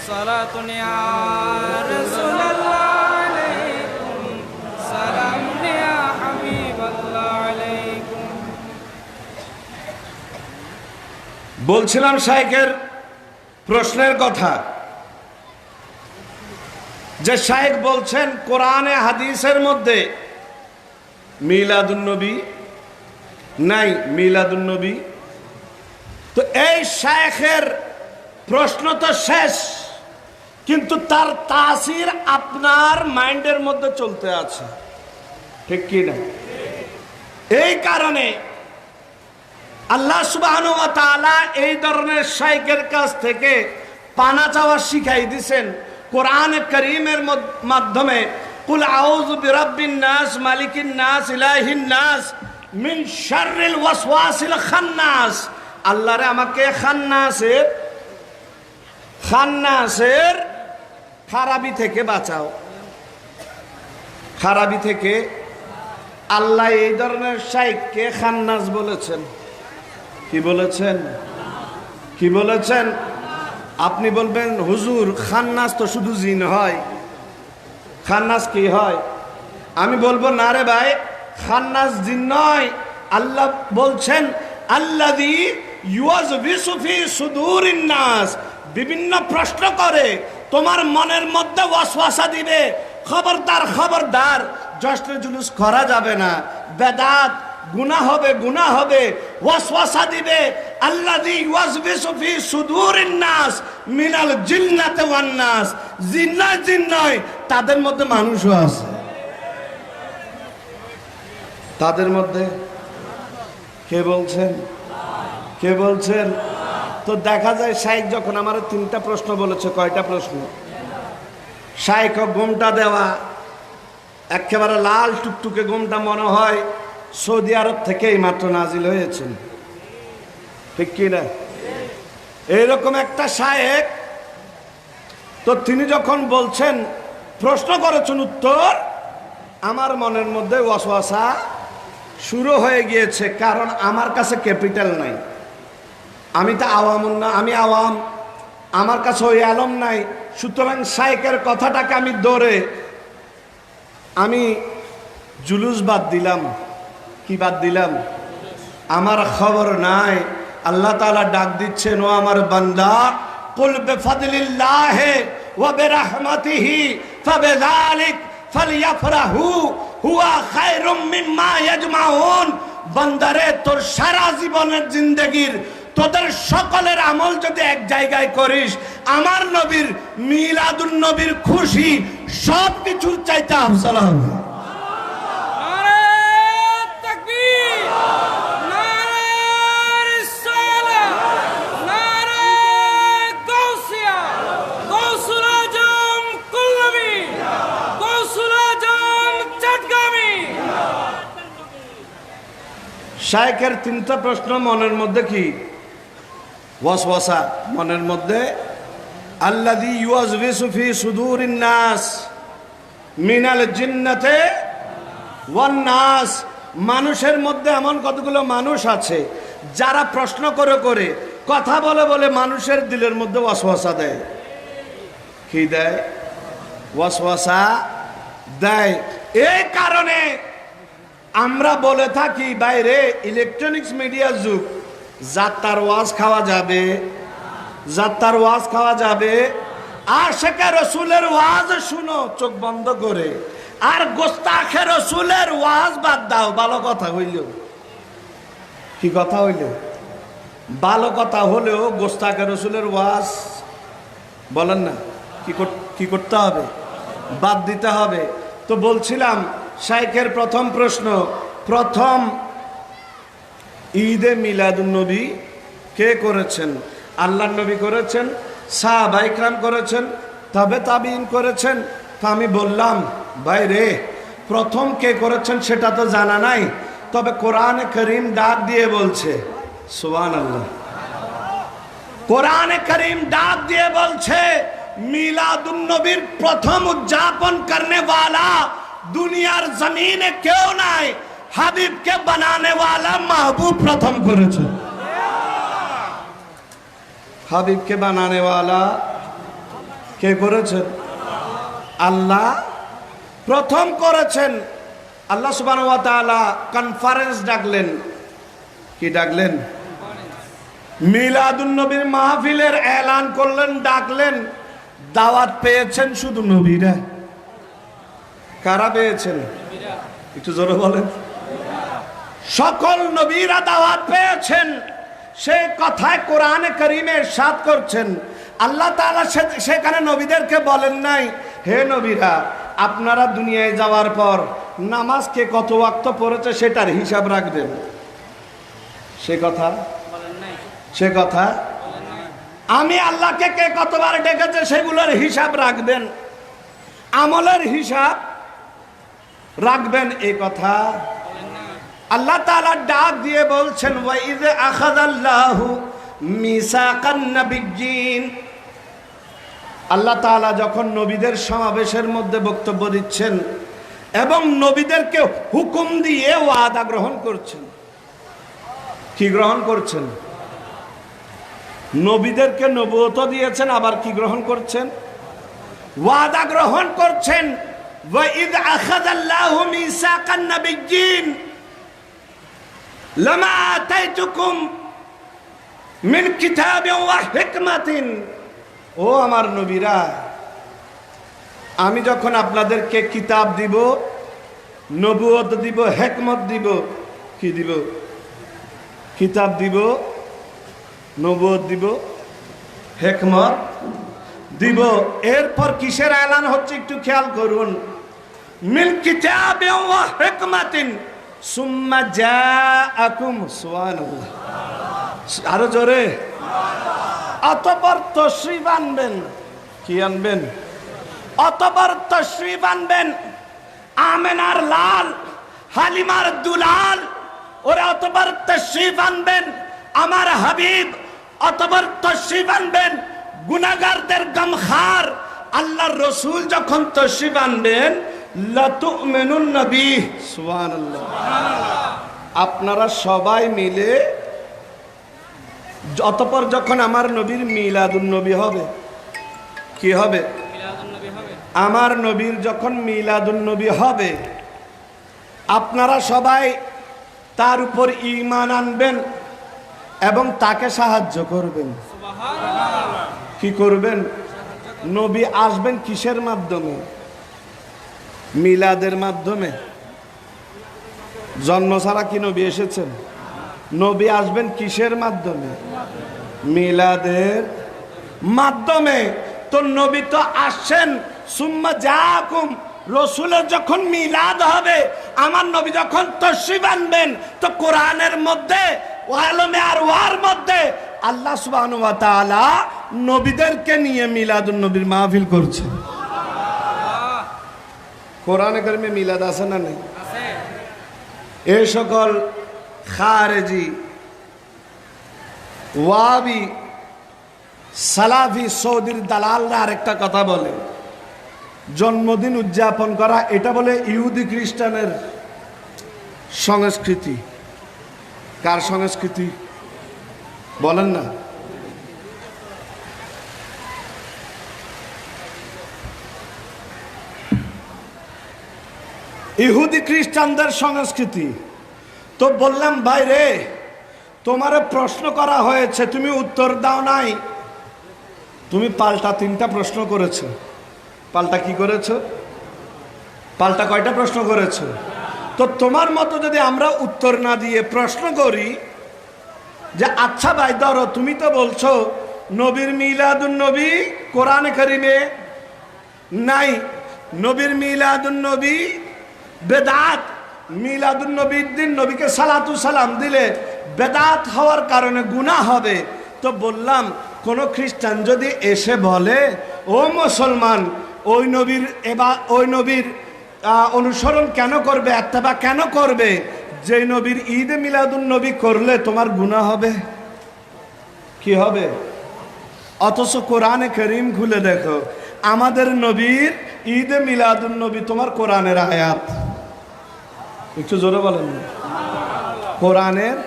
সালাতুন ইয়া রাসূলুল্লাহ আলাইকুম, সালামুন ইয়া হাবিবাল্লাহ আলাইকুম। বলছিলাম শাইখের প্রশ্নের কথা, যে শাইখ বলছেন কোরআনে হাদিসের মধ্যে মিলাদুন্নবী নাই, মিলাদুন্নবী। তো এই শাইখের প্রশ্ন তো শেষ, কিন্তু তার তাসির আপনার মাইন্ডের মধ্যে চলতে আছে, ঠিক কি না? এই কারণে আল্লাহ সুবহানাহু ওয়া তাআলা এই ধরনের শাইখের কাছ থেকে পানা চাওয়া শিখাই দিয়েছেন কোরআনে কারীমের মাধ্যমে। কুল আউযু বিরাব্বিন নাস, মালিকিন নাস, ইলাহিন নাস, মিন শাররিল ওয়াসওয়াসিল খান্নাস। আল্লাহ রে আমাকে খান্নাসের খারাপি থেকে বাঁচাও, খারাপি থেকে। আল্লাহ এই ধরনের শাইখকে খান্নাস বলেছেন। কি বলেছেন? কি বলেছেন? আপনি বলবেন হুজুর খান্নাস তো শুধু জিন হয়, খান্নাস কি হয়? আমি বলবো না রে ভাই, খান্নাস জিন নয়। আল্লাহ বলছেন আল্লাযী ইউওয়াসবিসু ফি সুদুরিন নাস, বিভিন্ন প্রশ্ন করে তোমার মনের মধ্যে ওয়াসওয়াসা দিবে। খবরদার খবরদার, জশ্নে জুলুস করা যাবে না, বেদাত গুনাহ হবে, গুনাহ হবে, ওয়াসওয়াসা দিবে। আল্লাযী ইউওয়াসবিসু ফি সুদুরিন নাস মিনাল জিন্নাতি ওয়ান নাস, জিন্নাত জিন নয়, তাদের মধ্যে মানুষও আছে, তাদের মধ্যে। কে বলছেন? কে বলছেন? তো দেখা যায় শাইখ যখন আমার 3টা প্রশ্ন বলেছে। কয়টা প্রশ্ন? শাইখ গোমটা দেওয়া, একেবারে লাল টুকটুকে গোমটা মনে হয় সৌদি আরব থেকে এই মাত্র নাজিল হয়েছেন, ঠিক কি না? এইরকম একটা শাইখ। তো তিনি যখন বলছেন, প্রশ্ন করেছেন, উত্তর আমার মনের মধ্যে ওয়াসওয়াসা শুরু হয়ে গিয়েছে, কারণ আমার কাছে ক্যাপিটাল নাই, আমি তো আওয়ামুন না, আমি আওয়াম, আমার কাছে ওই আলম নাই। সুতরাং শাইখের কথাটাকে আমি ধরে আমি জুলুস বাদ দিলাম। কি বাদ দিলাম? আমার খবর নাই। আল্লাহ তাআলা ডাক দিচ্ছেন, ও আমার বান্দা, কুল বিফাদলিল্লাহি ওয়া বিরহমাতিহি ফাবিযালিক ফালইফরাহু হুয়া খায়রুম মিম্মা ইয়াজমাউন। বান্দারে, তোর সারা জীবনের জিন্দেগির তোদের সকলের আমল যদি এক জায়গায় করিস, আমার নবীর মিলাদুন নবীর খুশি সব কিছুর চাইতে আফজাল হবে। শাইখের তিনটা প্রশ্ন মনের মধ্যে কি ওয়াসওয়াসা, মনের মধ্যে আল্লাযী ইউওয়াসওয়িসু ফি সুদুরিন নাস মিনাল জিন্নাতি ওয়ান নাস। মানুষের মধ্যে এমন কতগুলো মানুষ আছে যারা প্রশ্ন করে করে কথা বলে বলে মানুষের দিলের মধ্যে ওয়াসওয়াসা দেয়। কি দেয়? ওয়াসওয়াসা দেয়। এই কারণে আমরা বলে থাকি বাইরে ইলেকট্রনিক্স মিডিয়ার যুগ, যাত্রার ওয়াজ খাওয়া যাবে, যাত্রার ওয়াজ খাওয়া যাবে, আশিকে রাসূলের ওয়াজ শুনো চোখ বন্ধ করে, আর গোস্তাখে রাসূলের ওয়াজ বাদ দাও। ভালো কথা হইল, কি কথা হইল? ভালো কথা হলেও গোস্তাখে রাসূলের ওয়াজ বলেন না, কি করতে হবে? বাদ দিতে হবে। তো বলছিলাম শাইখের প্রথম প্রশ্ন, প্রথম ঈদে মিলাদুন নবী কে করেছেন? আল্লাহর নবী করেছেন, সাহাবায়ে কেরাম করেছেন, তবে তাবিঈন করেছেন। তো আমি বললাম ভাই রে, প্রথম কে করেছেন সেটা তো জানা নাই, তবে কোরআনে কারীম ডাক দিয়ে বলছে, সুবহানাল্লাহ, কোরআনে কারীম ডাক দিয়ে বলছে মিলাদুন নবীর প্রথম উদযাপন करने वाला দুনিয়ার জমিনে কেউ নাই, হাবিবকে বানানে वाला মাহবুব প্রথম করেছে। হাবিবকে বানানে वाला কে করেছেন? আল্লাহ প্রথম করেছেন। আল্লাহ সুবহানাহু ওয়া তাআলা কনফারেন্স ডাকলেন। কি ডাকলেন? মিলাদুন নবীর মাহফিলের এলান করলেন, ডাকলেন। দাওয়াত পেয়েছেন শুধু নবীরা। কারা পেয়েছেন? একটু জোরে বলেন। সকল নবীরা দাওয়াত পেয়েছেন। সেই কথায় কোরআনে কারীমে ইরশাদ করছেন, আল্লাহ তাআলা সেখানে নবীদেরকে বলেন নাই, হে নবীরা আপনারা দুনিয়ায় যাওয়ার পর নামাজকে কত ওয়াক্ত পড়েছে সেটার হিসাব রাখবেন। সে কথা আমি আল্লাহকে কে কতবার ডেকেছে সেগুলোর হিসাব রাখবেন, আমলের হিসাব রাখবেন। এই কথা আল্লাহ তাআলা ডাক দিয়ে বলছেন, ওয়া ইয আখাযাল্লাহু মিসাকান নাবিয়্যিন। আল্লাহ তাআলা যখন নবীদের সমাবেশের মধ্যে বক্তব্য দিচ্ছেন এবং নবীদেরকে হুকুম দিয়ে ওয়াদা গ্রহণ করছেন। কি গ্রহণ করছেন? নবীদেরকে নবুয়ত দিয়েছেন, আবার কি গ্রহণ করছেন? ওয়াদা গ্রহণ করছেন। ওয়া ইয আখাযাল্লাহু মিসাকান নাবিয়্যিন লামা আতাইতুকুম মিন কিতাবিন ওয়া হিকমাতিন। ও আমার নবীরা, আমি যখন আপনাদেরকে কিতাব দিব, নবুয়ত দিব, হিকমত দিব, কি দিব? কিতাব দিব, নবুয়ত দিব, হিকমত দিব। এরপর কিসের এলান হচ্ছে একটু খেয়াল করুন। মিন কিতাবিন ওয়া হিকমাতিন সুম্মা জাআকুম। সুবহানাল্লাহ, আরো জোরে। অতঃপর তশরিফ আনবেন। কি আনবেন? অতঃপর তশরিফ আনবেন আমেনার লাল, হালিমার দুলাল, ওরা অতঃপর তশরিফ আনবেন আমার হাবিব, অতঃপর তশরিফ আনবেন গুনাহগারদের গমখার আল্লাহর রাসূল। যখন তশরিফ আনবেন লাতুমিনুন নবী। সুবহানাল্লাহ, আপনারা সবাই মিলে অতঃপর যখন আমার নবীর মিলাদুন নবী হবে, কি হবে? আমার নবীর যখন মিলাদুন নবী হবে, আপনারা সবাই তার উপর ঈমান আনবেন এবং তাকে সাহায্য করবেন। কি করবেন? নবী আসবেন কিসের মাধ্যমে? মিলাদের মাধ্যমে। জন্ম ছাড়া কি নবী এসেছেন? নবী আসবেন কিসের মাধ্যমে? মিলাদের মাধ্যমে। তো নবী তো আসছেন, সুম্মা জাআকুম, রাসূলের যখন মিলাদ হবে, আমার নবী যখন তশরিফ আনবেন, তো কোরআনের মধ্যে ওয়ালমে আরওয়ার মধ্যে আল্লাহ সুবহানাহু ওয়া তাআলা নবীদেরকে নিয়ে মিলাদুন নবীর মাহফিল করছেন। কোরআনে কারিমে মিলাদ আছে না নেই? এই সকল খারেজি, ওয়াবি, সালাফি, সৌদির দালালরা আরেকটা কথা বলে, জন্মদিন উদযাপন করা এটা বলে ইহুদি খ্রিস্টানের সংস্কৃতি। কার সংস্কৃতি বলেন না? ইহুদি খ্রিস্টানদের সংস্কৃতি। তো বললাম ভাই রে, তোমারে প্রশ্ন করা হয়েছে, তুমি উত্তর দাও নাই, তুমি পাল্টা 3টা প্রশ্ন করেছো। পাল্টা কি করেছো? পাল্টা কয়টা প্রশ্ন করেছো? তো তোমার মতো যদি আমরা উত্তর না দিয়ে প্রশ্ন করি যে আচ্ছা ভাই ধরো, তুমি তো বলছো নবীর মিলাদুন নবী কোরআনে কারিমে নাই, নবীর মিলাদুন নবী বেদাত, মিলাদুন নবীর দিন নবীকে সালাতু সালাম দিলে বেদাত হওয়ার কারণে গুনাহ হবে। তো বললাম কোন খ্রিস্টান যদি এসে বলে ও মুসলমান, ওই নবীর অনুসরণ কেন করবে, ইত্তেবা কেন করবে, যে নবীর ঈদে মিলাদুন নবী করলে তোমার গুনাহ হবে? কি হবে? অথচ কোরআনে কারীম খুলে দেখো, আমাদের নবীর ঈদে মিলাদুন নবী তোমার কোরআনের আয়াত। একটু জোরে বলেন। কোরআনের,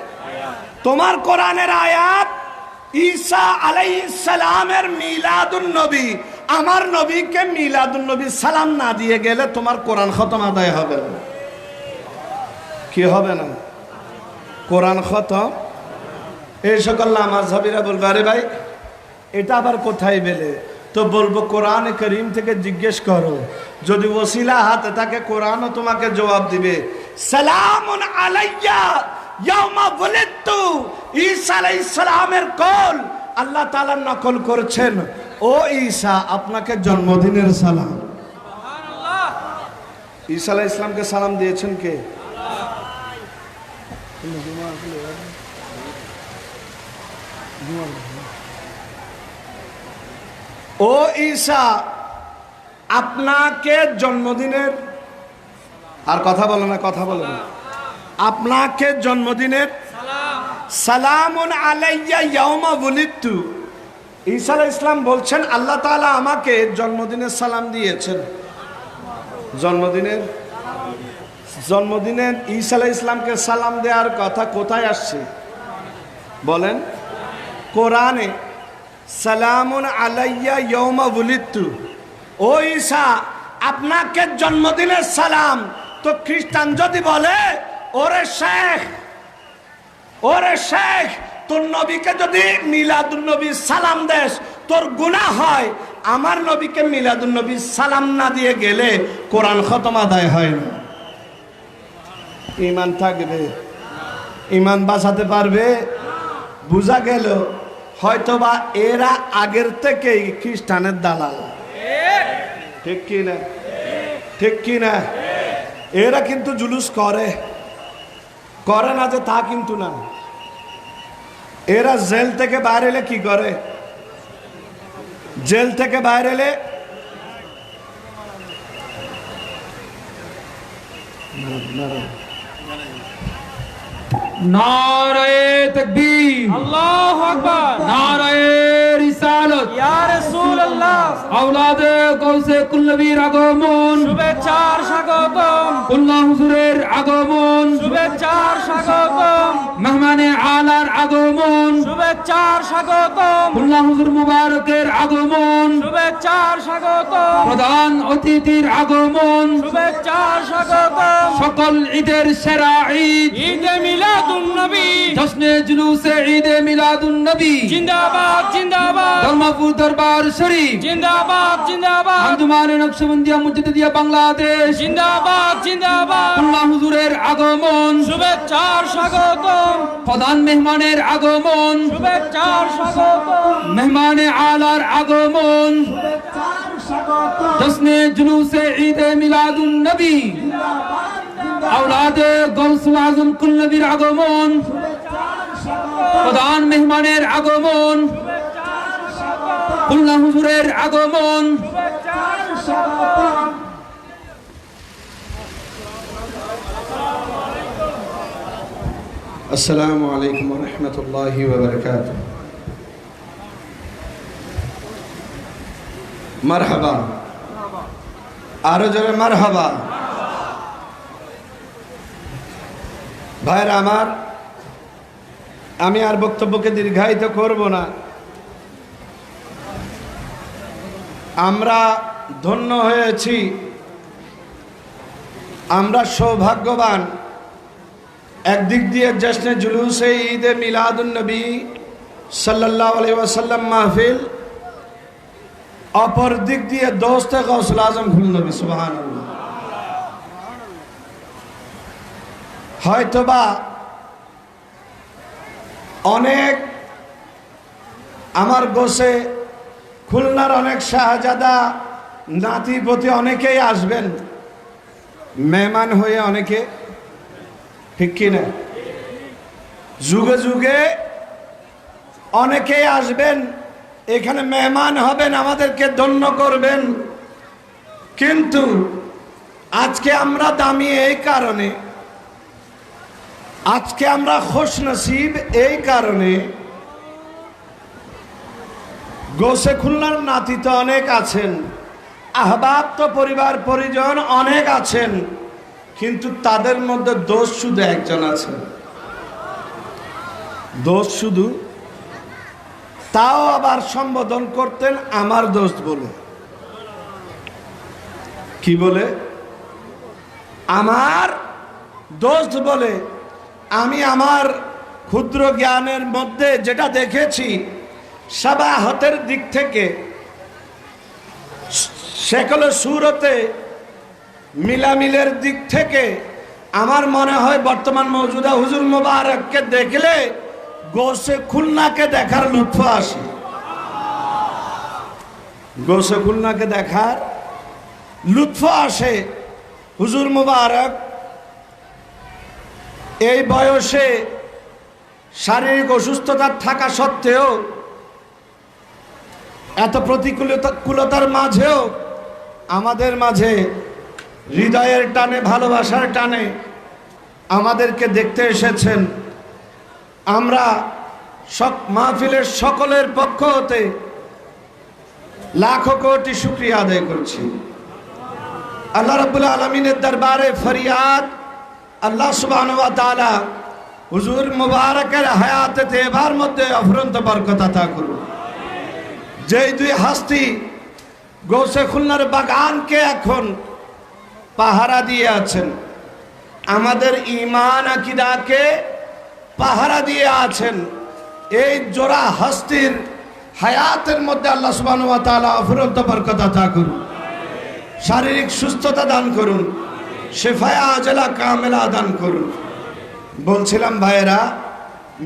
তোমার কোরআনের আয়াত। ঈসা আলাইহিস সালামের মিলাদুন নবী, আমার নবীকে মিলাদুন নবী সালাম না দিয়ে গেলে তোমার কোরআন খতম আদায় হবে না। কি হবে না? কোরআন খতম। এই সকল মাযহাবীরা বলবে আরে ভাই এটা আবার কোথায় পেলে? তো বলবো কোরআনে কারীম থেকে জিজ্ঞেস করো, যদি ওসিলা হাতে থাকে কোরআনও তোমাকে জবাব দিবে। সালামুন আলাইয়া ইয়াউমা ওয়ালিদতু, ঈসা আলাইহিস সালামের কল আল্লাহ তাআলা নকল করছেন, ও ঈসা আপনাকে জন্মদিনের সালাম। সুবহানাল্লাহ। ঈসা আলাইহিস সালামকে সালাম দিয়েছেন কে? ও ঈসা আপনাকে জন্মদিনের, আর কথা বলো না, কথা বলো না, আপনাকে জন্মদিনের সালামুন আলাইয়া ইয়াউমা ওয়ালিদতু। ঈসা আলাইহিস সালাম বলছেন আল্লাহ তাআলা আমাকে জন্মদিনের সালাম দিয়েছেন। জন্মদিনের ঈসা আলাইহিস সালামকে সালাম দেওয়ার কথা কোথায় আসছে বলেন? কোরআনে। সালামুন আলাইয়া ইয়াউমা ওয়ালিদতু, ও ঈসা আপনাকে জন্মদিনের সালাম। তো খ্রিস্টান যদি বলে ওরে শেখ তোর নবীকে যদি মিলাদুন নবী সালাম দেস তোর গুনাহ হয়, আমার নবীকে মিলাদুন নবী সালাম না দিয়ে গেলে কোরআন খতম আদায় হয় না। ঈমান থাকবে? ঈমান বাঁচাতে পারবে? বুঝা গেল হয়তোবা এরা আগের থেকেই খ্রিস্টানের দালাল। ঠিক কি না? ঠিক কি না? এরা কিন্তু জুলুস করে না যে তা কিন্তু না। এরা জেল থেকে বাইরে এলে কি করে? জেল থেকে বাইরে এলে নারায়ে তাকবীর, আল্লাহু আকবার, নারায়ে রিসালাত, ইয়া রাসূলুল্লাহ, আওলাদে গৌসে কুল্লবীর আগমন, শুভেচ্ছার স্বাগতম, কুল্লা হুজুরের আগমন, শুভেচ্ছার স্বাগতম, মেহমানে আলার আগমন, শুভেচ্ছার স্বাগতম, কুল্লা হুজুর মুবারকের আগমন, শুভেচ্ছার স্বাগতম, প্রধান অতিথির আগমন, শুভেচ্ছার স্বাগতম, সকল ঈদের সেরা ঈদ, ঈদে মিলাদুন নবী, জশ্নে জুলুসে ঈদে মিলাদুন নবী, জিন্দাবাদ জিন্দাবাদ, ধর্মপুর দরবার শরীফ, জিন্দাবাদ জিন্দাবাদ, আঞ্জুমানে নকশবন্দিয়া মুজাদ্দিদিয়া বাংলাদেশ, জিন্দাবাদ জিন্দাবাদ, কুল্লা হুজুরের আগমন, শুভেচ্ছার স্বাগতম, প্রধান মেহমানের আগমন, শুভেচ্ছার স্বাগতম, মেহমানে আলার আগমন, জশ্নে জুলুসে ঈদে মিলাদুন নবী, আওলাদে গৌসুল আজম কুল্লবীর আগমন, প্রধান মেহমানের আগমন, কুল্লা হুজুরের আগমন, আসসালামু আলাইকুম ওয়া রাহমাতুল্লাহি ওয়া বারাকাতুহু। মারহাবা, আরো জোরে মারহাবা। ভাইরা আমার, আমি আর বক্তব্যকে দীর্ঘায়িত করব না। আমরা ধন্য হয়েছি, আমরা সৌভাগ্যবান। একদিক দিয়ে জশ্নে জুলুসে ঈদে মিলাদুন নবী সাল্লাল্লাহু আলাইহি ওয়াসাল্লাম মাহফিল, অপর দিক দিয়ে দোস্তে গৌসুল আজম ফুল নবী, সুবহানাল্লাহ। হয়তোবা অনেক আমার গোসে খুলনার অনেক শাহজাদা নাতিপতি অনেকেই আসবেন মেহমান হয়ে, অনেকে, ঠিক কিনা? যুগে যুগে অনেকেই আসবেন, এখানে মেহমান হবেন, আমাদেরকে ধন্য করবেন। কিন্তু আজকে আমরা দামি এই কারণে, আজকে আমরা খুশনসিব এই কারণে, গোসে খুলনার নাতি তো অনেক আছেন, আহবাব তো পরিবার পরিজন অনেক আছেন, কিন্তু তাদের মধ্যে দোষ শুধু একজন আছেন। দোষ শুধু, তাও আবার সম্বোধন করতেন আমার দোষ বলে। কি বলে? আমার দোষ বলে। আমি আমার ক্ষুদ্র জ্ঞানের মধ্যে যেটা দেখেছি, সাবাহতের দিক থেকে, সেকল সুরতে মিলামিলের দিক থেকে আমার মনে হয় বর্তমান মৌজুদা হুজুর মুবারককে দেখলে গোসে খুলনাকে দেখার লুৎফ আসে। গোসে খুলনাকে দেখার লুৎফ আসে। হুজুর মুবারক এই বয়সে শারীরিক অসুস্থতা থাকা সত্ত্বেও, এত প্রতিকূলতার মাঝেও আমাদের মাঝে হৃদয়ের টানে, ভালোবাসার টানে আমাদেরকে দেখতে এসেছেন। আমরা মাহফিলের সকলের পক্ষ হতে লাখো কোটি শুকরিয়া আদায় করছি। আল্লাহ রাব্বুল আলামিনের দরবারে ফরিয়াদ, আল্লাহ সুবহানাহু ওয়া তাআলা হুজুর মুবারকের হায়াতে তেবার মধ্যে অফুরন্ত বরকত আতা করুন। যেই দুই হাস্তি গৌসে খুলনার বাগানকে এখন পাহারা দিয়ে আছেন, আমাদের ঈমান আকীদাকে পাহারা দিয়ে আছেন, এই জোড়া হাস্তির হায়াতের মধ্যে আল্লাহ সুবহানাহু ওয়া তাআলা অফুরন্ত বরকত আতা করুন, শারীরিক সুস্থতা দান করুন, শিফায়ে আজলা কামেলা দান করুন। বলছিলাম ভাইয়েরা,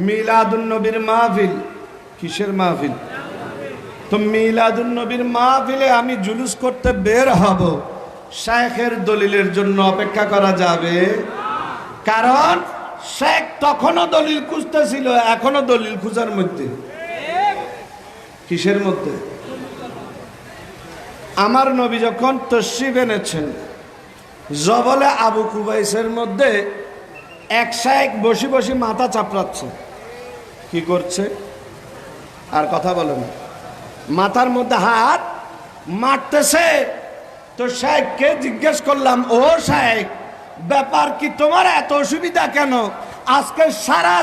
মিলাদুন নবীর মাহফিল, কিসের মাহফিল? তো মিলাদুন নবীর মাহফিলে আমি জুলুস করতে বের হব, শায়েখের দলিলের জন্য অপেক্ষা করা যাবে? কারণ শেখ তখনও দলিল খুঁজতেছিল, এখনো দলিল খুঁজার মধ্যে। কিসের মধ্যে? আমার নবী যখন তশরিফ এনেছেন জবলে আবু কুবাইসের মধ্যে, এক শায়েখ বসে বসে মাথা চাপড়াচ্ছে। কি করছে? আর কথা বলেন, মাথার মধ্যে হাত মারতেছে। তো শায়েখকে জিজ্ঞেস করলাম, ও শায়েখ, ব্যাপার কি, তোমার এত অসুবিধা কেন? আজকে সারা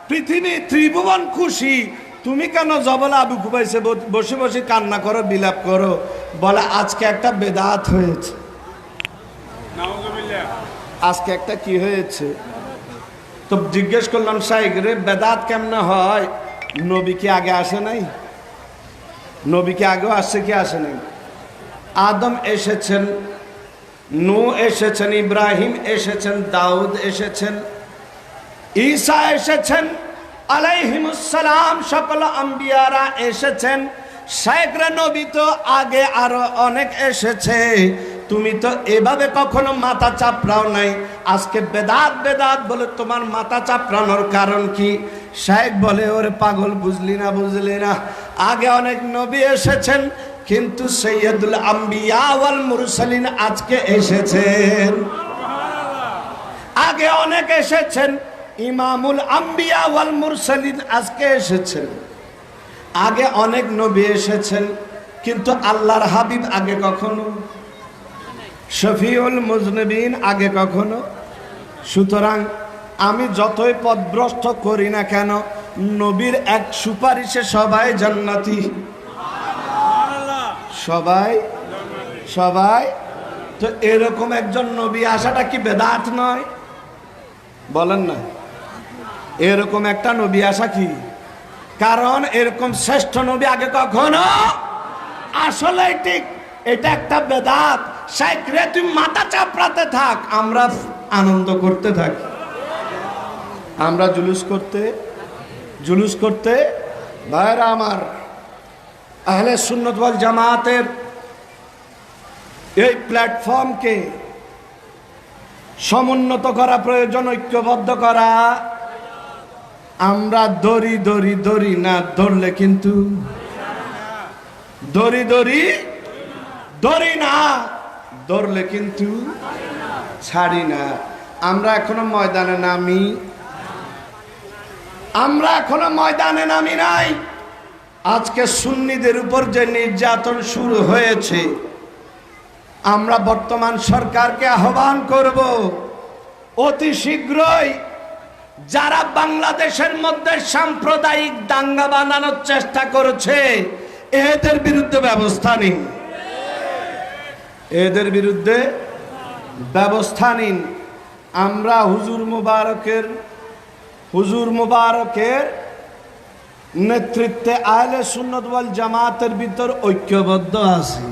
পৃথিবী ত্রিভুবন খুশি, তুমি কেন জবলা আবু কুবাইসে বসে বসে কান্না করো, বিলাপ করো? বলে আজকে একটা বেদাত হয়েছে। আজকে একটা কি হয়েছে? তো জিজ্ঞেস করলাম, শায়েখ রে, বেদাত কেমনে হয়? নবী কি আগে আসে নাই? নবী কি আগেও আসছে কি আসে নাই? আদম এসেছেন, নূহ এসেছেন, ইব্রাহিম এসেছেন, দাউদ এসেছেন, ঈসা এসেছেন আলাইহিমুস সালাম, সকল আম্বিয়ারা এসেছেন। শায়েখরা নবী তো আগে আরো অনেক এসেছে, তুমি তো এভাবে কখনো মাথা চাপড়াও নাই। আজকে বেদাত বেদাত বলে তোমার মাথা চাপড়ানোর কারণ কি? শায়েখ বলে, ওরে পাগল, বুঝলি না, বুঝলি না, আগে অনেক নবী এসেছেন, কিন্তু সৈয়দুল আম্বিয়া ওয়াল মুরসালিন আজকে এসেছেন। আগে অনেক এসেছেন, ইমামুল আম্বিয়া ওয়াল মুরসালিন আজকে এসেছেন। আগে অনেক নবী এসেছেন, কিন্তু আল্লাহর হাবিব আগে কখনো, শফিউল মুজনিবিন আগে কখনো। সুতরাং আমি যতই পথভ্রষ্ট করি না কেন, নবীর এক সুপারিশে সবাই জান্নাতি, সবাই সবাই। তো এরকম একজন নবী আসাটা কি বেদাত নয়? বলেন না, এরকম একটা নবী আসা কি? কারণ এরকম শ্রেষ্ঠ নবী আগে কখনো আসলে ঠিক, এটা একটা বেদাত। শেখ রে তুই মাথা চাপড়াতে থাক, আমরা আনন্দ করতে থাকি, আমরা জুলুস করতে ভাইরা আমার। আহলে সুন্নাত ওয়াল জামাতের এই প্ল্যাটফর্মকে সমুন্নত করা প্রয়োজন, ঐক্যবদ্ধ করা। আমরা দড়ি না ধরলে কিন্তু দড়ি না ধরলে কিন্তু ছাড়ি না। আমরা এখনো ময়দানে নামি নাই। আজকে সুন্নিদের উপর যে নির্যাতন শুরু হয়েছে, আমরা বর্তমান সরকারকে আহ্বান করব, অতি শীঘ্রই যারা বাংলাদেশের মধ্যে সাম্প্রদায়িক দাঙ্গা বানানোর চেষ্টা করেছে, এদের বিরুদ্ধে ব্যবস্থা নিন। আমরা হুজুর মুবারকের নেতৃত্বে আহলে সুন্নাত ওয়াল জামাতের ভিতর ঐক্যবদ্ধ আছি।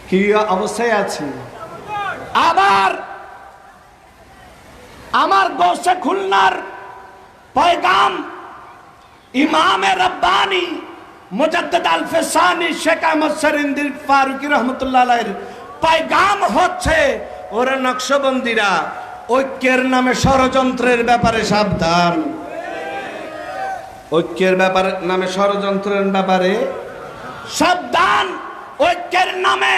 কি অবস্থায় আছি? আবার আমার গোসে খুলনার পয়গাম ইমামে রব্বানি মুজাদ্দিদ আল ফিসানি শেখ আহমদ শরীন্দি ফারুকি রহমতুল্লাহ আলাইহির পয়গাম হচ্ছে, ওরা নকশবন্দিরা ঐক্যের নামে ষড়যন্ত্রের ব্যাপারে সাবধান। ঐক্যের নামে ষড়যন্ত্রের ব্যাপারে সাবধান। ঐক্যের নামে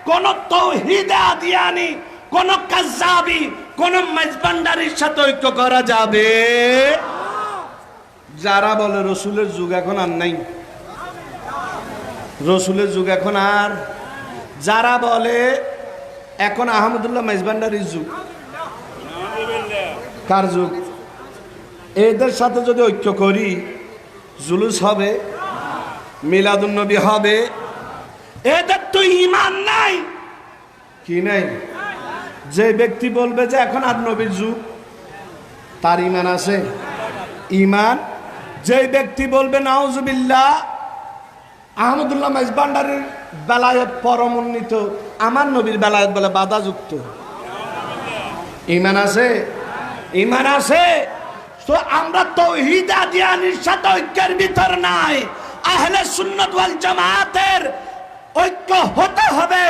কোন তাওহীদে আদিয়ানি, কোন কাজ্জাবি, কোন মেজবান্ডারির সাথে ঐক্য করা যাবে। যারা বলে রসুলের যুগ এখন আর নাই, রসুলের যুগ এখন আর, যারা বলে এখন আহমদুল্লাহ মেজবান্ডারির যুগ, কার যুগ? এদের সাথে যদি ঐক্য করি, জুলুস হবে, মিলাদুন নবী হবে। এদের তো ঈমান নাই। কি নাই? যে ব্যক্তি বলবে যে এখন আর নবীর যুগ, তার ঈমান আছে? ঈমান। যে ব্যক্তি বলবে নাউজুবিল্লাহ আহমদুল্লাহ মেজবান্ডারির বেলায়েত পরমোন্নীত, আমার নবীর বেলায়েত বলে বাধাযুক্ত, ঈমান আছে? ঈমান আছে। তো আমরা তাওহীদ আদিয়ানির সাথে ঐক্যের ভিতর নাই। আহলে সুন্নাত ওয়াল জামাতের ঐক্য হতে হবে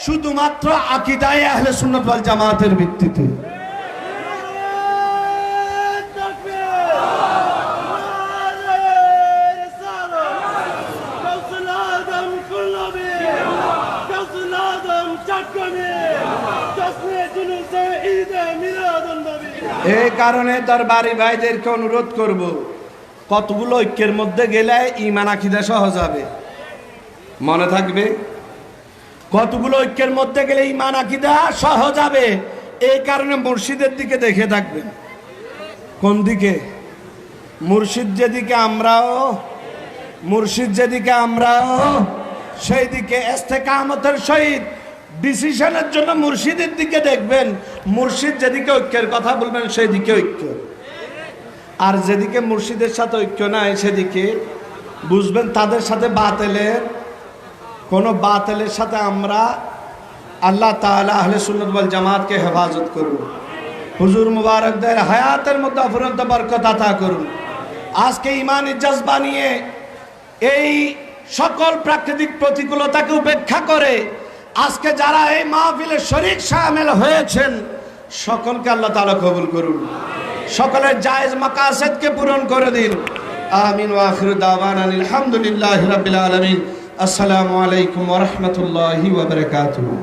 শুধুমাত্র আকীদায়ে আহলে সুন্নাত ওয়াল জামাতের ভিত্তিতে। এই কারণে দরবারি ভাইদেরকে অনুরোধ করব, কতগুলো ঐক্যের মধ্যে গেলে ঈমান আকীদা সহজ হবে, মনে থাকবে? কতগুলো ঐক্যের মধ্যে গেলে ঈমান আকীদা সহজ হবে। এই কারণে মুর্শিদের দিকে দেখে থাকবেন। কোন দিকে? মুর্শিদ যেদিকে আমরাও সেই দিকে ইস্তেকামতের সহিত ডিসিশনের জন্য মুর্শিদের দিকে দেখবেন। মুর্শিদ যেদিকে ঐক্যের কথা বলবেন সেই দিকে ঐক্য, আর যেদিকে মুর্শিদের সাথে ঐক্য নাই সেদিকে বুঝবেন তাদের সাথে বাতিলের সাথে আমরা আল্লাহ তাআলা আহলে সুন্নাত ওয়াল জামাতকে হেফাজত করব। হুজুর মুবারকদের হায়াতের মধ্যে অফুরন্ত বরকত আতা করুন। আজকে ঈমানি জজবা নিয়ে এই সকল প্রাকৃতিক প্রতিকূলতাকে উপেক্ষা করে আজকে যারা এই মাহফিলে শরীক শামিল হয়েছেন, সকলকে আল্লাহ তাআলা কবুল করুন, সকলের জায়েজ মাকাসিদকে পূরণ করে দিন। আমিন ওয়া আখিরু দাওয়ানা আলহামদুলিল্লাহি রাব্বিল আলামিন। আসসালামু আলাইকুম ওয়া রাহমাতুল্লাহি ওয়া বারাকাতুহু।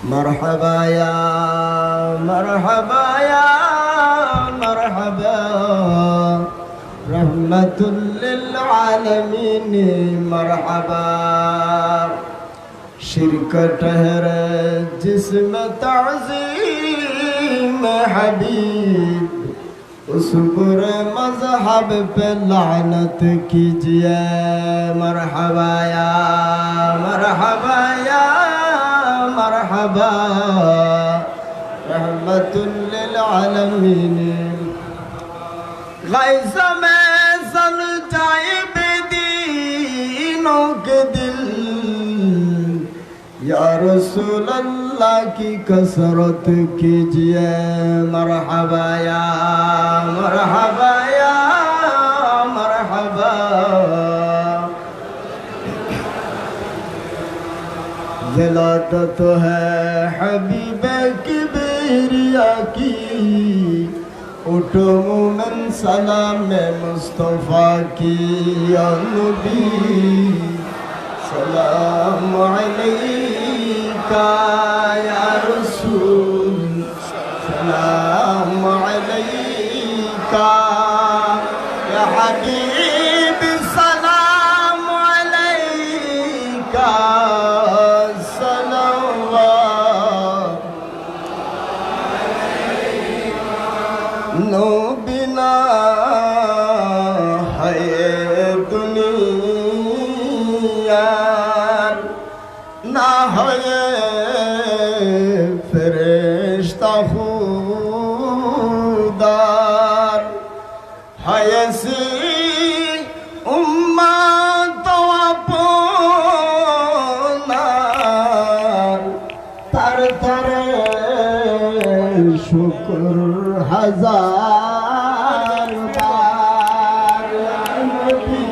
مرحبا يا مرحبا يا مرحبا رحمة للعالمين مرحبا شرك ठहरे जिसमें ताज़ीम हबीब उस बुरे मज़हब पे लानत कीजिए मरहबा या मरहबा या मरहबा रहमतुल लिल आलमीन गैज़ा में सन जाए बेदीनों के दिल या रसूल अल्लाह की कसरत कीजिए मरहबा या मरहबा या मरहबा ज़िलादत है हबीब किबरिया की उठो मोमिन सलाम मुस्तफ़ा की या नबी सलाम अलैका या रसूल सलाम अलैका या हबीब सलाम अलैका सलावत नो बिना है दुनिया ना है फरिश्ता खुदार है सी उम्मत अपनार तर तर शुक्र हजार बार नबी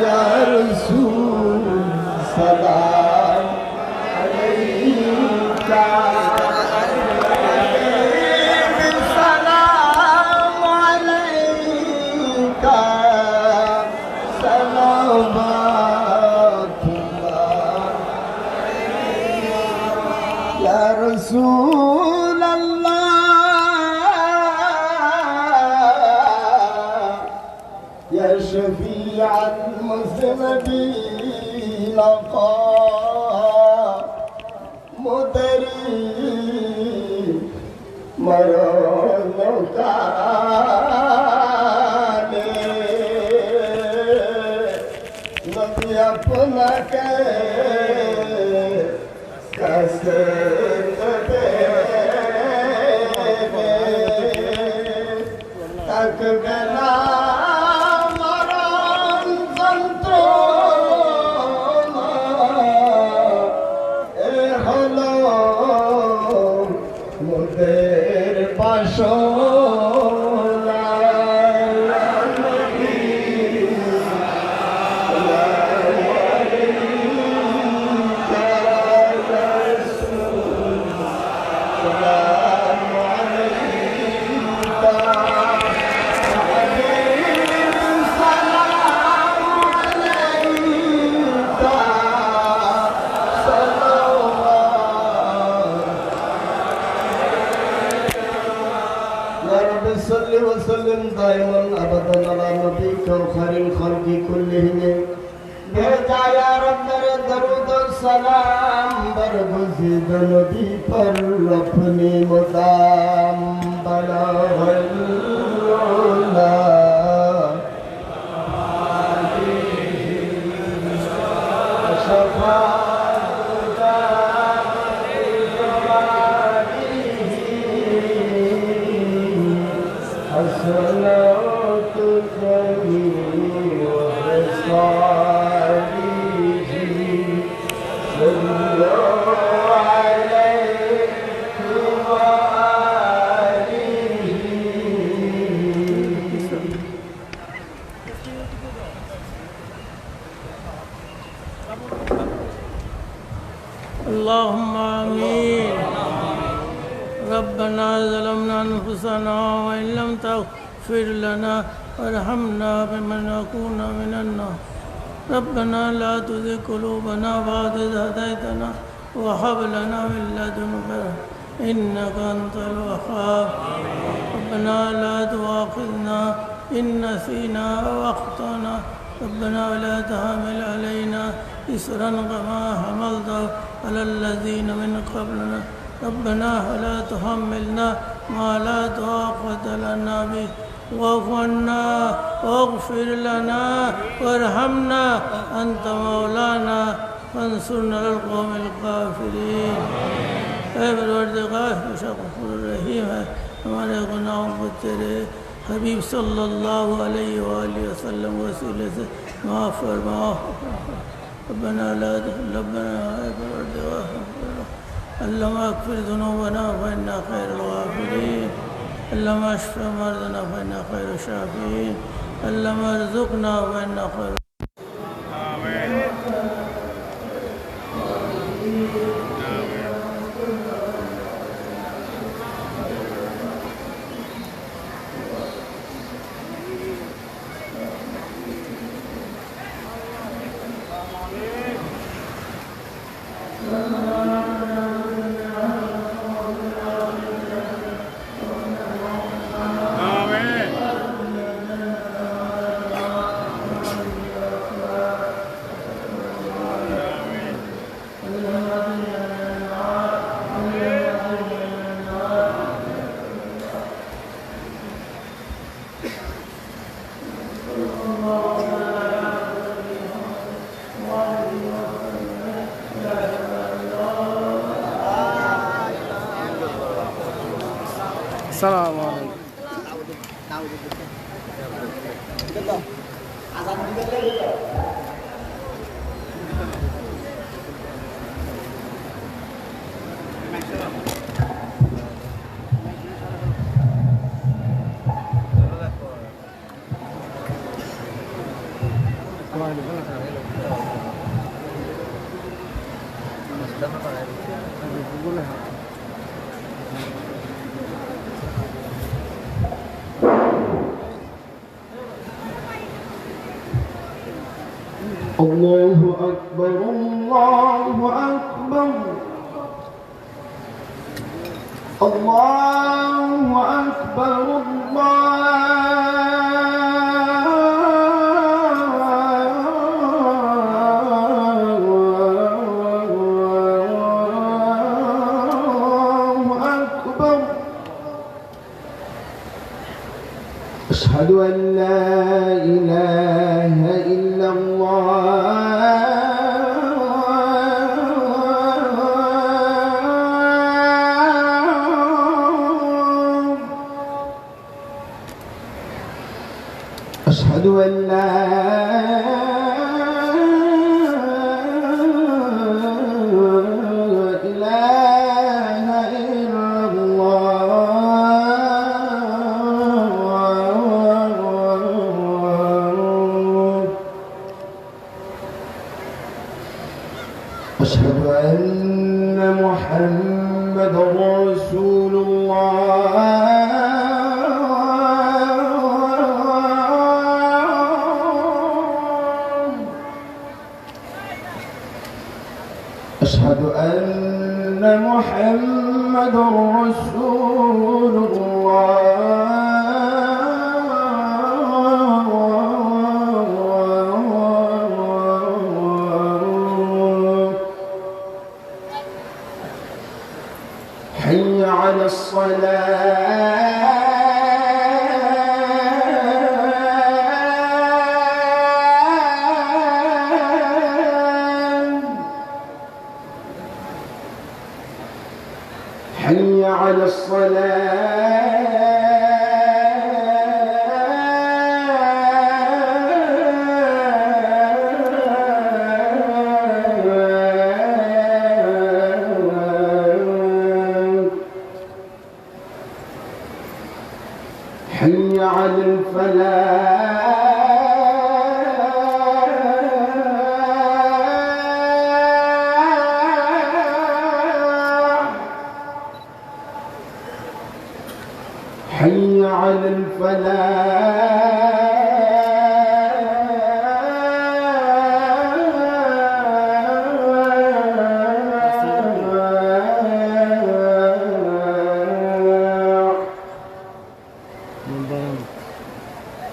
या रसूल सलाम अलैका सलाम अलैका सलावतुल्लाह या रसूल अल्लाह या शफीअ المذنبين مدري मरणों का नबी अपना के कैसे तक गला वसल्लम दाइमन अबदन अला नबी खैरिल खल्क़ि कुल्लिहिम भेजा या रब मेरे दरूद और सलाम बरगुज़िद नबी पर अपनी मुदाम बना اللهم آمين ربنا ظلمنا أنفسنا وإن لم تغفر اغفر لنا وارحمنا بمن نكون من النار ربنا لا تزغ قلوبنا بعد إذ هديتنا وهب لنا من لدنك إنك أنت الوهاب ربنا لا تؤاخذنا إن نسينا أو أخطأنا ربنا ولا تحمل علينا إصرا كما حملته على الذين من قبلنا ربنا ولا تحملنا ما لا طاقة لنا به واعف عنا واغفر لنا وارحمنا أنت مولانا فانصرنا على القوم الكافرين اے پروردگار ہمیشہ غفور الرحیم ہے ہمارے گناہوں کو تیرے حبیب صلی اللہ علیہ وآلہ وسلم وسیلے سے معاف فرما ربنا لا ربنا اے پروردگار اللهم اغفر ذنوبنا فإنك خير الغافرين اللهم اشف مرضنا فإنك خير الشافعين اللهم ارزقنا فإنك خير السلام عليكم الله أكبر الله أكبر الله أكبر الله أكبر أشهد أن لا إله إلا الله أشهد أن لا إله إلا الله أشهد أن محمدا رسول الله أشهد أن محمدا رسول الله حي على الصلاة حي على الصلاة حي على الفلاح حي على الفلاح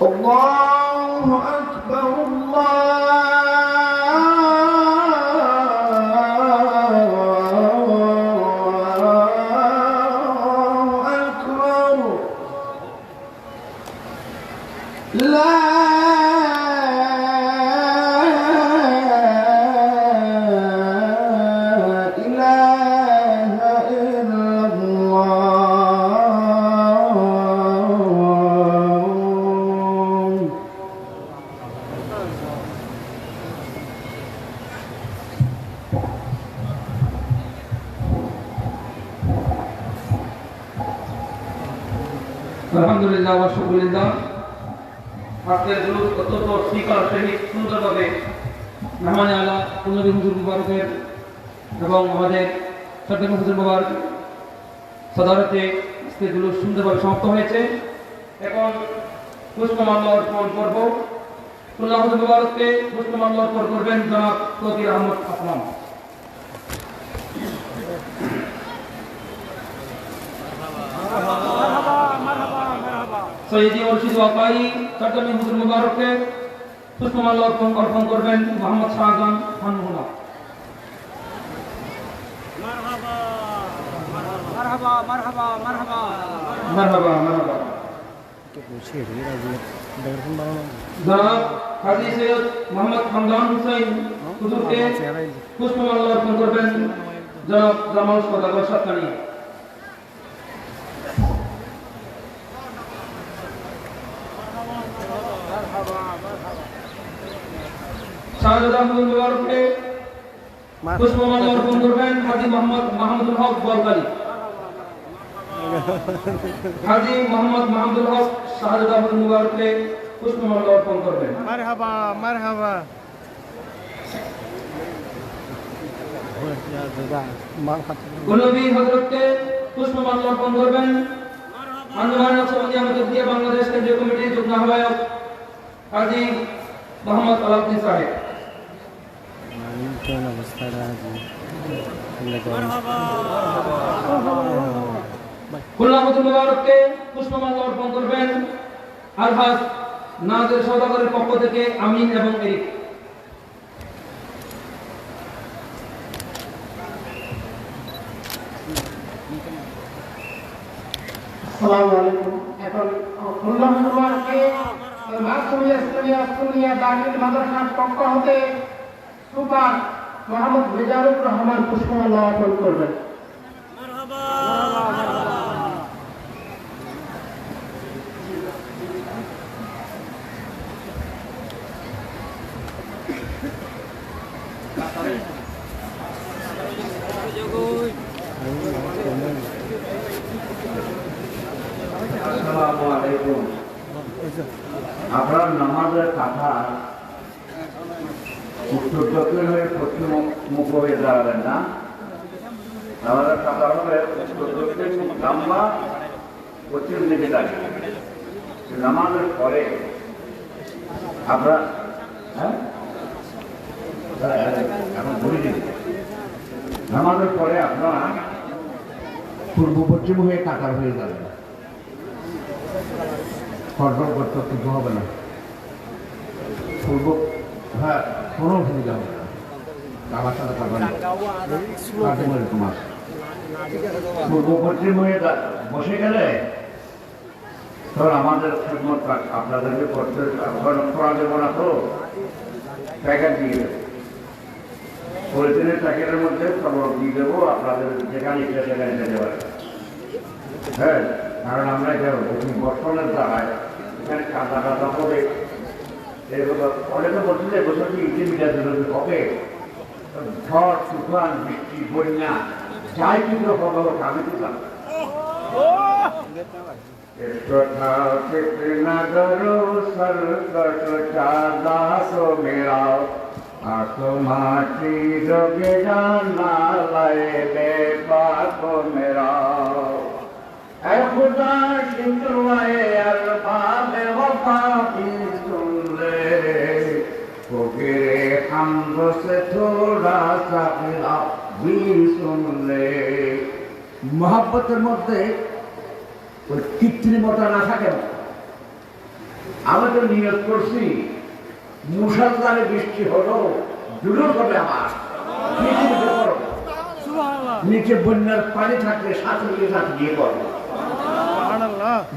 الله أكبر الله أكبر لا إله إلا الله আলহামদুলিল্লাহ ওয়া শুকরিল্লাহ। আজকের জুলুস অত্যন্ত শৃঙ্খলা সহিত সুন্দরভাবে মেহমানে আলা নবী হুজুর মুবারকের এবং আমাদের শ্রদ্ধেয় হুজুর মুবারক সদারতে আজকের জুলুস সুন্দরভাবে সমাপ্ত হয়েছে। এখন পুষ্পমাল্য অর্পণ করব। খুলনা হুজুর মুবারককে পুষ্পমাল্য অর্পণ করবেন জনাব তৌকির আহমদ আসলাম। সৈয়দি মুর্শিদ ওয়াকাই চট্টগ্রামী হুজুর মুবারককে পুষ্পমাল্য অর্পণ করবেন মোহাম্মদ শাহজাহান খানমুল্লাহ। মারহাবা মারহাবা। জনাব হাজী সৈয়দ মোহাম্মদ হামদান হুসাইন হুজুরকে পুষ্পমাল্য অর্পণ করবেন জনাব জামাল সওদাগর সাতকানিয়া। শাহজাদা হুজুর মুবারককে পুষ্পমাল্য অর্পণ করবেন হাজী মোহাম্মদ মাহমুদুল হক বলকালী। হাজী মোহাম্মদ মাহমুদুল হক শাহজাদা হুজুর মুবারককে পুষ্পমাল্য অর্পণ করবেন। মারহাবা মারহাবা নবী হযরতকে পুষ্পমাল্য অর্পণ করবেন আঞ্জুমান নকশবন্দি আহমদিয়া বাংলাদেশ কেন্দ্রীয় কমিটির যুগ্ম আহ্বায়ক হাজী মোহাম্মদ আলাউদ্দিন সাহেব। খুলনা হুজুর মুবারককে পুষ্পমাল্য অর্পণ করবেন আলহাজ নাজির সওদাগরের পক্ষ থেকে আমিন এবং এরিক। আসসালামু আলাইকুম। এখন খুলনা মুবারককে মাসুমিয়া ইসলামিয়া সুনিয়া দাখিল মাদ্রাসার পক্ষ হতে সুপার মোহাম্মদ মিজানুর রহমান পুষ্পমাল্য অর্পণ করবেন। আসসালামু আলাইকুম। আপনার নামাজের কাঁথা উত্তর দক্ষিণ হয়ে পশ্চিম মুখ হয়ে দাঁড়াবেন না। নামাজের কাঁথা হবে উত্তর দক্ষিণ লম্বা, পশ্চিম দিকে দাঁড়িয়ে। নামাজের পরে আপনার এখন ঘুরে দিন। নামাজের পরে আপনার পূর্ব পশ্চিম হয়ে কাতার হয়ে যাবে। কন্ট্রোল করতে কিছু হবে না। পূর্ব হ্যাঁ কোনো অসুবিধা হবে না। আমার সাথে পারবেন তোমার পূর্ব পশ্চিম হয়ে বসে গেলে তখন আমাদের খেদমত আপনাদেরকে করতে করা দেবো না। তো প্যাকেট দিয়ে দেবো, পলিথিনের প্যাকেটের মধ্যে সব দিয়ে দেবো। আপনাদের যেখানে ইচ্ছে সেখানে যেতে পারে। হ্যাঁ, কারণ আমরা এটা বর্ষণের দ্বারায় এখানে কাদা কাদা হবে। এগুলো অনেকে বলছে যে বছর কি ইন্টারমিডিয়েট হবে, ঝড় তুফান বৃষ্টি বন্যা যাই কিন্তু হবে আমি দিলাম। कितना करो सरकट चादा तो मेरा आसमाची जोगे जाना लाए बेपा तो मेरा ऐ खुदा शिकवाए अल्फाज़ वफा की सुन ले, फकीरे हमद से थोड़ा सा खिलाफ भी सुन ले। मोहब्बतेर मध्य ওই কৃত্রিমতা না থাকে না। আমি তো নিয়ত করছি মুষলধারে বৃষ্টি হলো জুলুম হবে আমার নিচে বন্যার পানি থাকলে সাথে গিয়ে পড়বো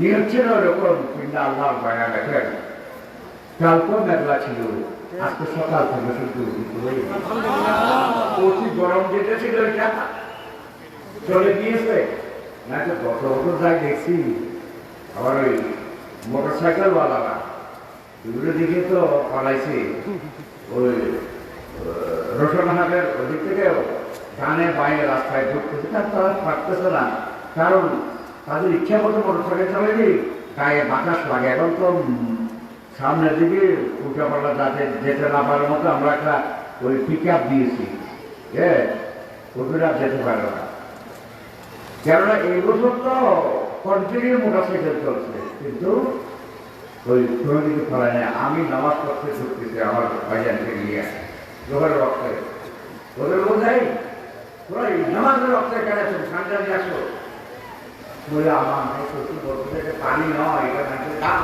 নিয়ত ছিল ওরকম, কিন্তু আল্লাহ বায়া দেখেন কালকেও মেঘলা ছিল, আজকে সকাল থেকে শুধু অতি গরম যেটা ছিল এটা চলে গিয়েছে। না তো গত বছর যাই দেখছি আবার ওই মোটর সাইকেলওয়ালারা এগুলো দিকে তো পালাইছে ওই রসুনহাটের ওদিক থেকে ডানে বাইরে রাস্তায় ঢুকতেছে, তারা পারতেছে না, কারণ তাদের ইচ্ছা মতো মোটর সাইকেল চালাইলে গায়ে বাতাস লাগে। এখন তো সামনের দিকে উল্টাপাল্টা যাতে যেতে না পারার মতো আমরা একটা ওই পিক আপ দিয়েছি, হ্যাঁ ওগুলো যেতে পারবে না। কেননা এই বছর তো কন্টিনিউ মোটর সাইকেল চলছে, কিন্তু ওই কোনো দিকে ফেলায় নেই। আমি নামাজ পড়তে ঢুকতেছি আমার ভাইজানকে নিয়ে লোকের রক্তে, ওদের বোঝাই তোরা নামাজের রক্তে কেন ঠান্ডা নিয়ে আসো বলে আমার সত্যি বলতে পানি নয়, এটা নাকি ঘাম।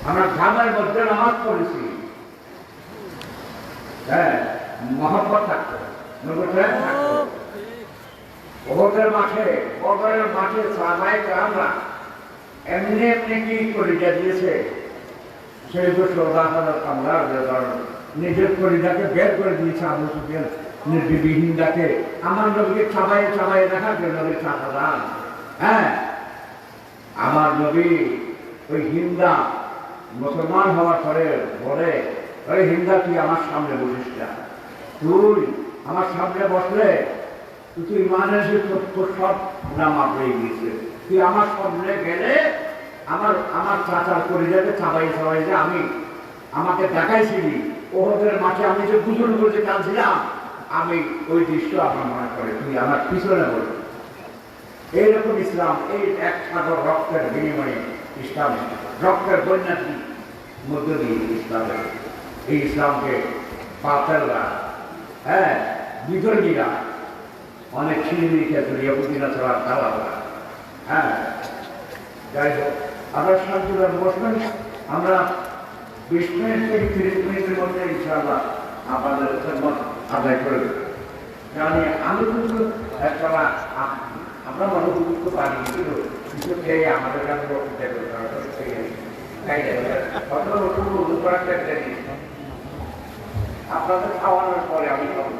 আমরা ঘামের মধ্যে নামাজ পড়েছি, হ্যাঁ মহব্বত থাকতো, নবুয়ত থাকতো। ওদের মাঠে বদরের মাঠে সাহাবায়ে আমরা এমনি এমনি কি কলিজা দিয়েছে, সেই তো আমরা নিজের কলিজাকে বের করে দিয়েছে আবু সুফিয়ান নির্বিহীনটাকে আমার নবীকে চাবাই চাবাই দেখার জন্য নবী চাষাদান। হ্যাঁ আমার নবী ওই হিন্দা মুসলমান হওয়ার পরে বলে, ওই হিন্দা তুই আমার সামনে বসিস না, তুই আমার সামনে বসলে তুই ইমানের তোর সব নাম হয়ে গিয়েছে, তুই আমার সামনে গেলে আমার চাচার কলিজাকে চাবাই চাবাই যে আমি আমাকে দেখাইছিলি ওদের মাঠে আমি যে বুজুর্গ করে যে কাঁদছিলাম, আমি ওই দৃশ্য আমার মনে করে তুই আমার পিছনে বল। এইরকম ইসলাম, এই এক সাগর রক্তের বিনিময়ে ইসলাম রক্তের বন্যার মধ্য দিয়ে ইসলামের এই ইসলামকে বাতেলরা, হ্যাঁ বিতর্কীরা অনেক ছিনিমিনি ক্ষেত্রে ইহুদিরা ছাড়া দালালরা। হ্যাঁ যাই হোক আপনার শান্তিভাবে বসবেন, আমরা 20 মিনিট থেকে 30 মিনিটের মধ্যে ইনশাআল্লাহ আপনাদের খেদমত আদায় করে দেব। কারণ আমি কিন্তু একটা আমরা মনে করতে পারি কিন্তু কিছু খেয়ে আমাদের কাছে বক্তৃতা করতে আপনাদের খাওয়ানোর পরে আমি খাবো।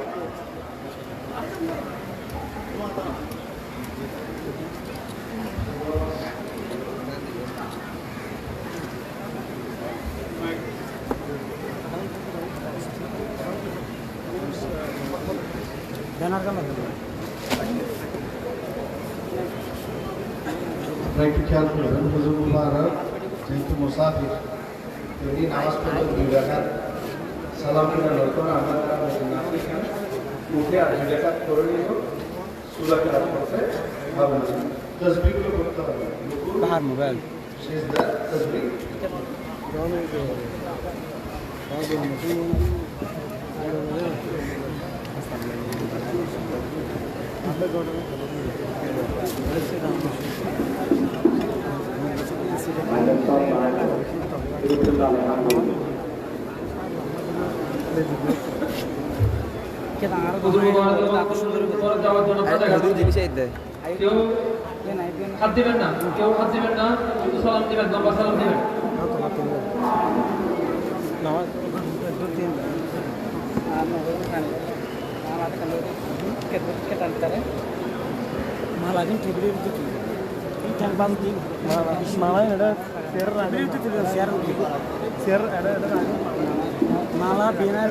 একটু খেয়াল করবেন হুজুর মুবারক যেহেতু মুসাফির তিনি নামাজ পড়তে 2 রাকাত সালাম ফিরানোর পর আমরা উঠে আর 2 রাকাত করে নিব, সূরা কেরাত করতে হবে না, তাসবিহগুলো করতে হবে, বাহার মোবাইল সিজদা তাসবিহ কেউ হাত দিবেন না, কেউ হাত দিবেন না, শুধু সালাম দিবেন, লম্বা সালাম দিবেন। মালা বিনা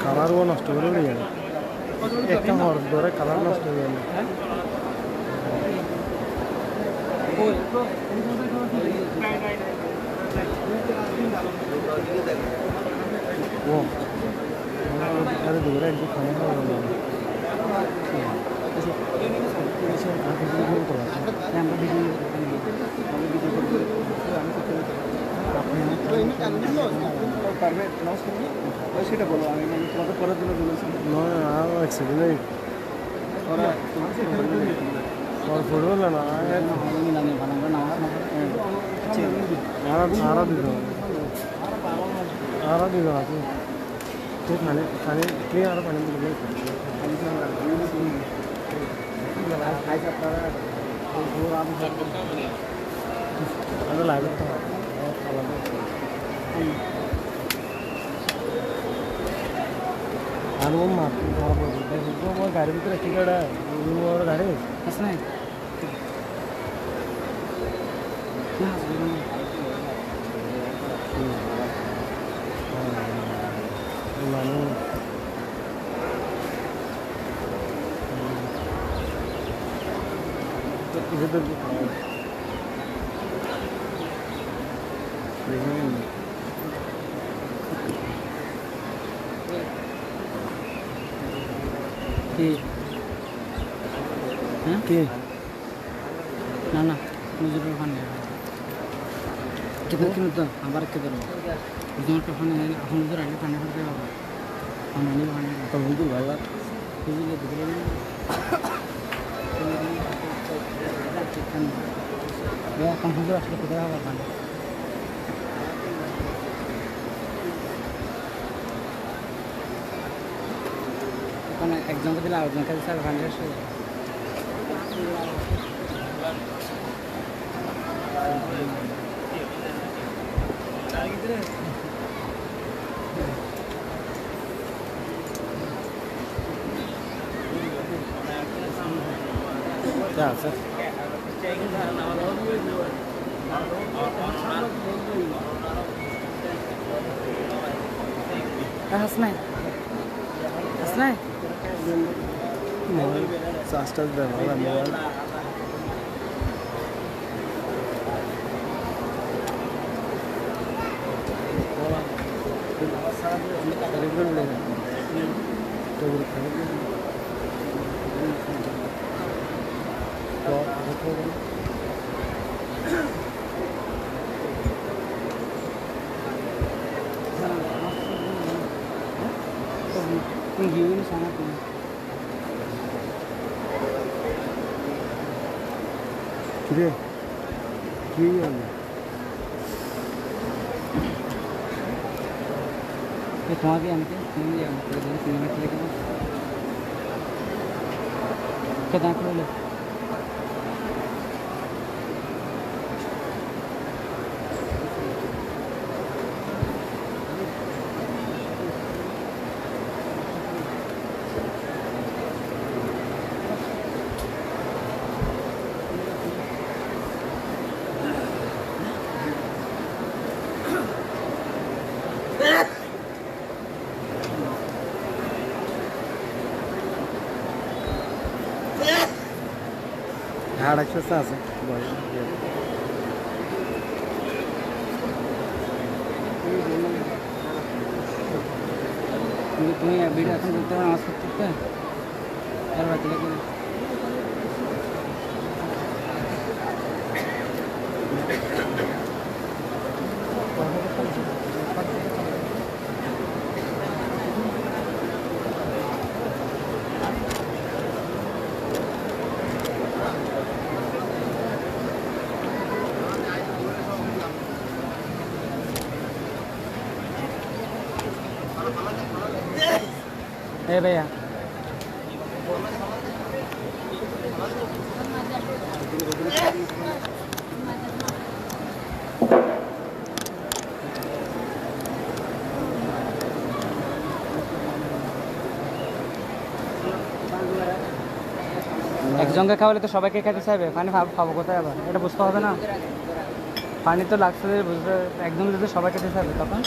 খারাপ কালার ও নষ্ট করে উড়ে যাবে একটা হর ধরে কালার নষ্ট হয়ে যাবে ও আরে দূরে একটু খানে সেটা বলো আমি তোমাদের করার জন্য বলেছি অ্যাক্সিডেন্ট ফুটবল না আরো দিতে আরো দিতে আছে তুই পানি পানি তুই আরো পানি দিতে লাগে তো আর ও মার গাড়ির ভিতরে ঠিক আছে গাড়ি আছে না কে না না মুজিবুর খান kita kini tuh abar kita dulu jangan kafan ini aku udah ada kan harus apa kamu ini kan kamu itu lewat itu lihat dulu ya kamu udah sudah kita apa kan kan exam itu lah exam kita saya kan harus Ya, sir. Hasnai. Hasnai. Sastas da wala mobile. Tinggi ini sangat tinggi. Kiri, kiri ada. ये कहाँ भी हमके नहीं है हमके इधर सिनेमा के लिए कितना किलो ले Hard exercise. तुम्हें अभी अपन बोलते हो आवाज करते हैं यार बात लगे ए भैया একজনকে খাওয়ালে তো সবাইকে খেতে চাইবে পানি খাবো কোথায় আবার এটা বুঝতে হবে না পানি তো লাগছে বুঝতে একজন যদি সবাই খেতে চাইবে তখন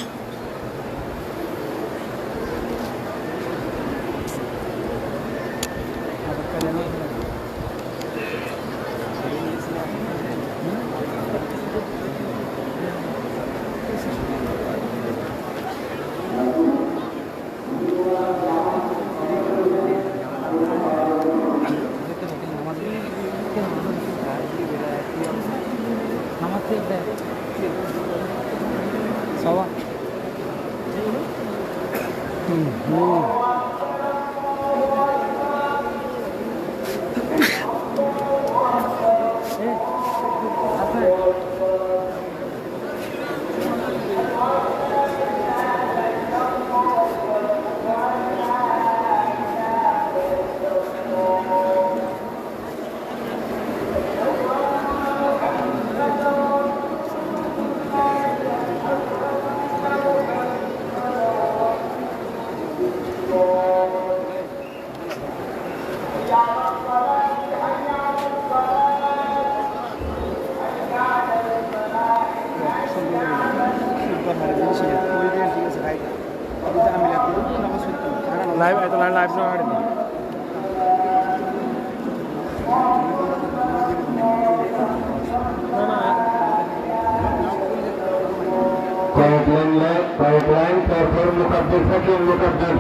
লাইভ এত লাইভ না হাড়ে पाइपलाइन তারপর মুকাদ্দির থেকে মুকাদ্দির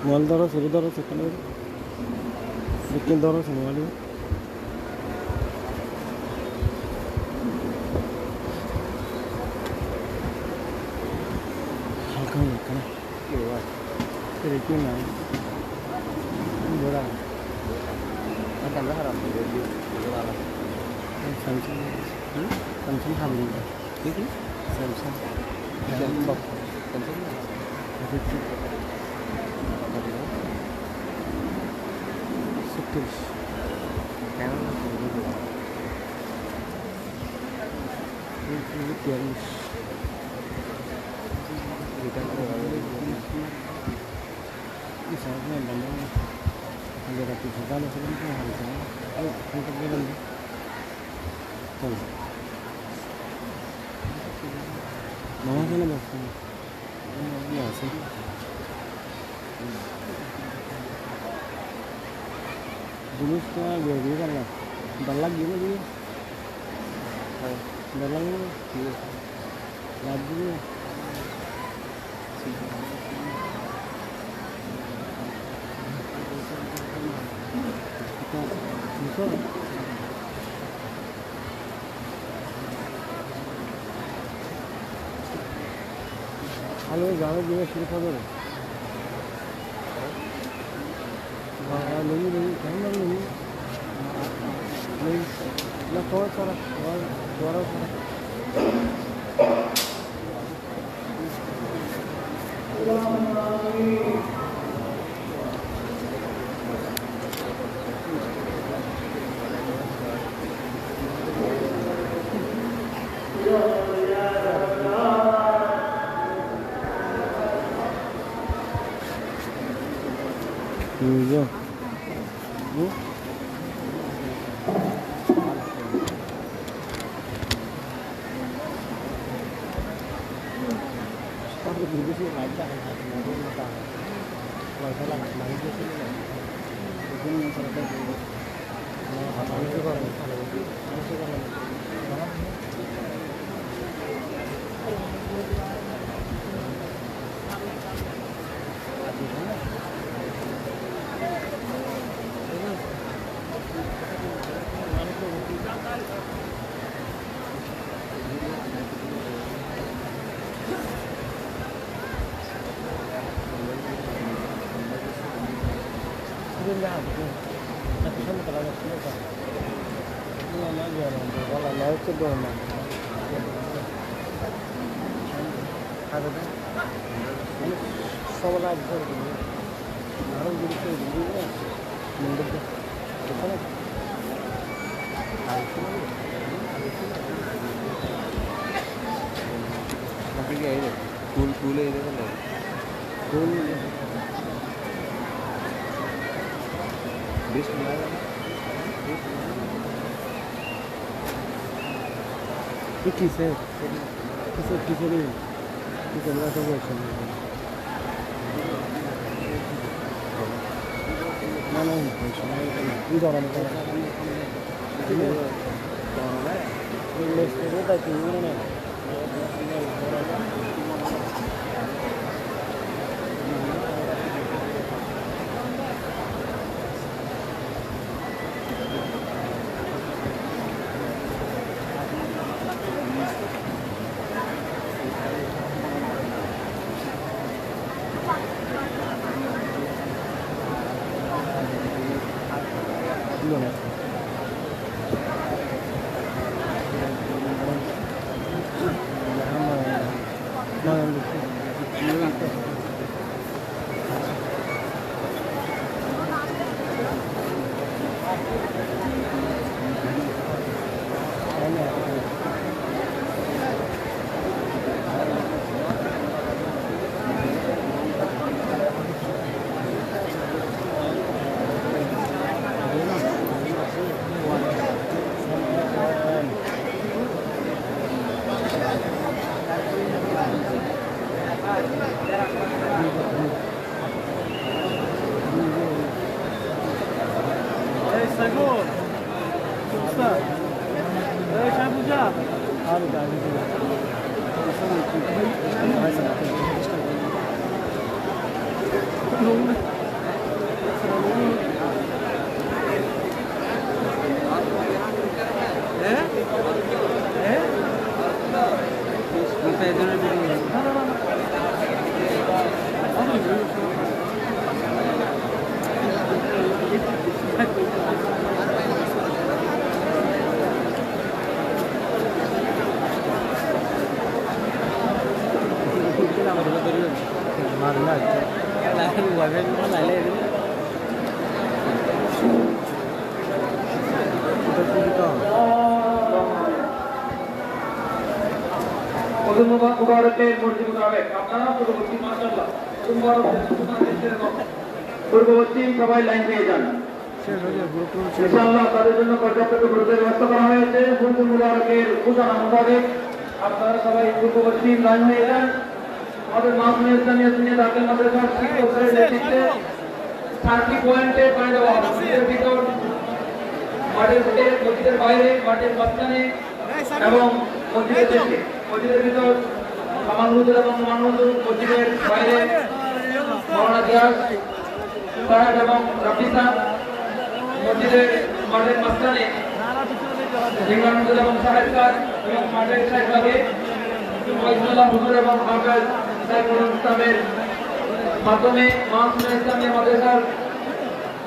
मोबाइल धरो शुरू धरो सेकंड धरो मोबाइल हल्का हल्का तेरे क्यों ना बड़ा Kan rất là nhiều Samsung Samsung hầm cái Samsung dân bọc cần thiết là Sukses kéo ini tiền người ta bisa kan bandung ada ratus sekali sebelum harusnya ayo untuk jalan tuh mau sana bos biasa dulu setelah dua kan lah bentar lagi lagi bentar lagi bisa halo jangan juga suruh kabar lagi kamar lagi lah kau cara suara iya tapi sama terlalu suka ini aja nanti kalau laut itu dong ada kan ini soal aja ini harus jadi ini ya mendek kita tapi kayak ini cool itu kan cool Bismillah ये किस है किस नहीं किस मेरा तो वो सुन ना इधर आने का ये लिस्ट है तो क्यों नहीं মুবারকের মর্জি মোতাবেক আপনারা পূর্ববর্তী মাশাআল্লাহ পূর্ববর্তী সবাই লাইন দিয়ে যান ইনশাআল্লাহ তাদের জন্য পর্যাপ্ত গুরুত্বের ব্যবস্থা করা হয়েছে মর্জি মুবারকের ঘোষণা মোতাবেক আপনারা সবাই পূর্ববর্তী লাইন হয়ে যান আমাদের মাহফিল ইসলামিয়া সুন্নিয়াত আকিল মাদ্রাসার শিক্ষকদের নেতৃত্বে 30 পয়েন্টে পানি দেওয়া হবে মসজিদের ভিতর মাঠের ভিতরে মসজিদের বাইরে মাঠের মাঝখানে এবং মসজিদের ভিতর সামানুদ্দিন এবং মানবুদ্দিন মসজিদের বাইরে মৌলানা গিয়াস সাহেব এবং রাফিসা মসজিদের মাঠের মাঝখানে জিঙ্গানুদ্দিন এবং সাহেব কাজ এবং মাঠের সাহেব লাগে ফয়জুল্লাহ হুজুর এবং হাফেজ সাইফুল ইসলামের মাধ্যমে মাহফিল ইসলামিয়া মাদ্রাসার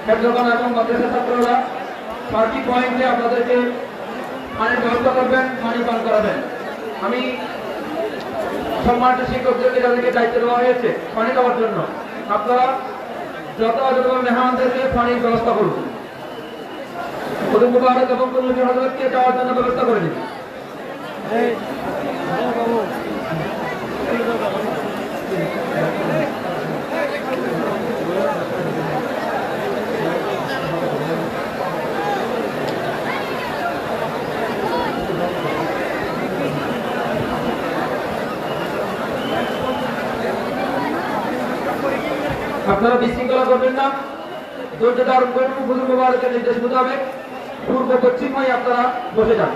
হেফজখান এবং মাদ্রাসা ছাত্ররা 30 পয়েন্টে আপনাদেরকে পানির ব্যবস্থা করবেন পানি পান করাবেন আমি সম্মানিত শিক্ষকদেরকে যাদেরকে দায়িত্ব দেওয়া হয়েছে পানি দেওয়ার জন্য আপনারা যথাযথভাবে মেহমানদেরকে পানির ব্যবস্থা করুন মুবারক এবং কমিটির হযরতকে যাওয়ার জন্য ব্যবস্থা করে দিন আপনারা বিশৃঙ্খলা করবেন না ধৈর্য ধারণ করুন হুজুর মুবারকের নির্দেশ মোতাবেক পূর্ব পশ্চিম হয়ে আপনারা বসে যান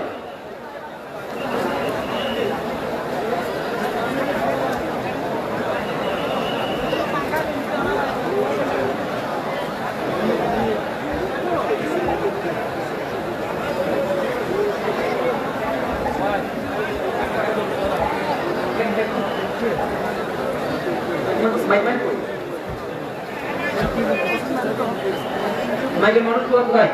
মাইকের মানুষ কোথায়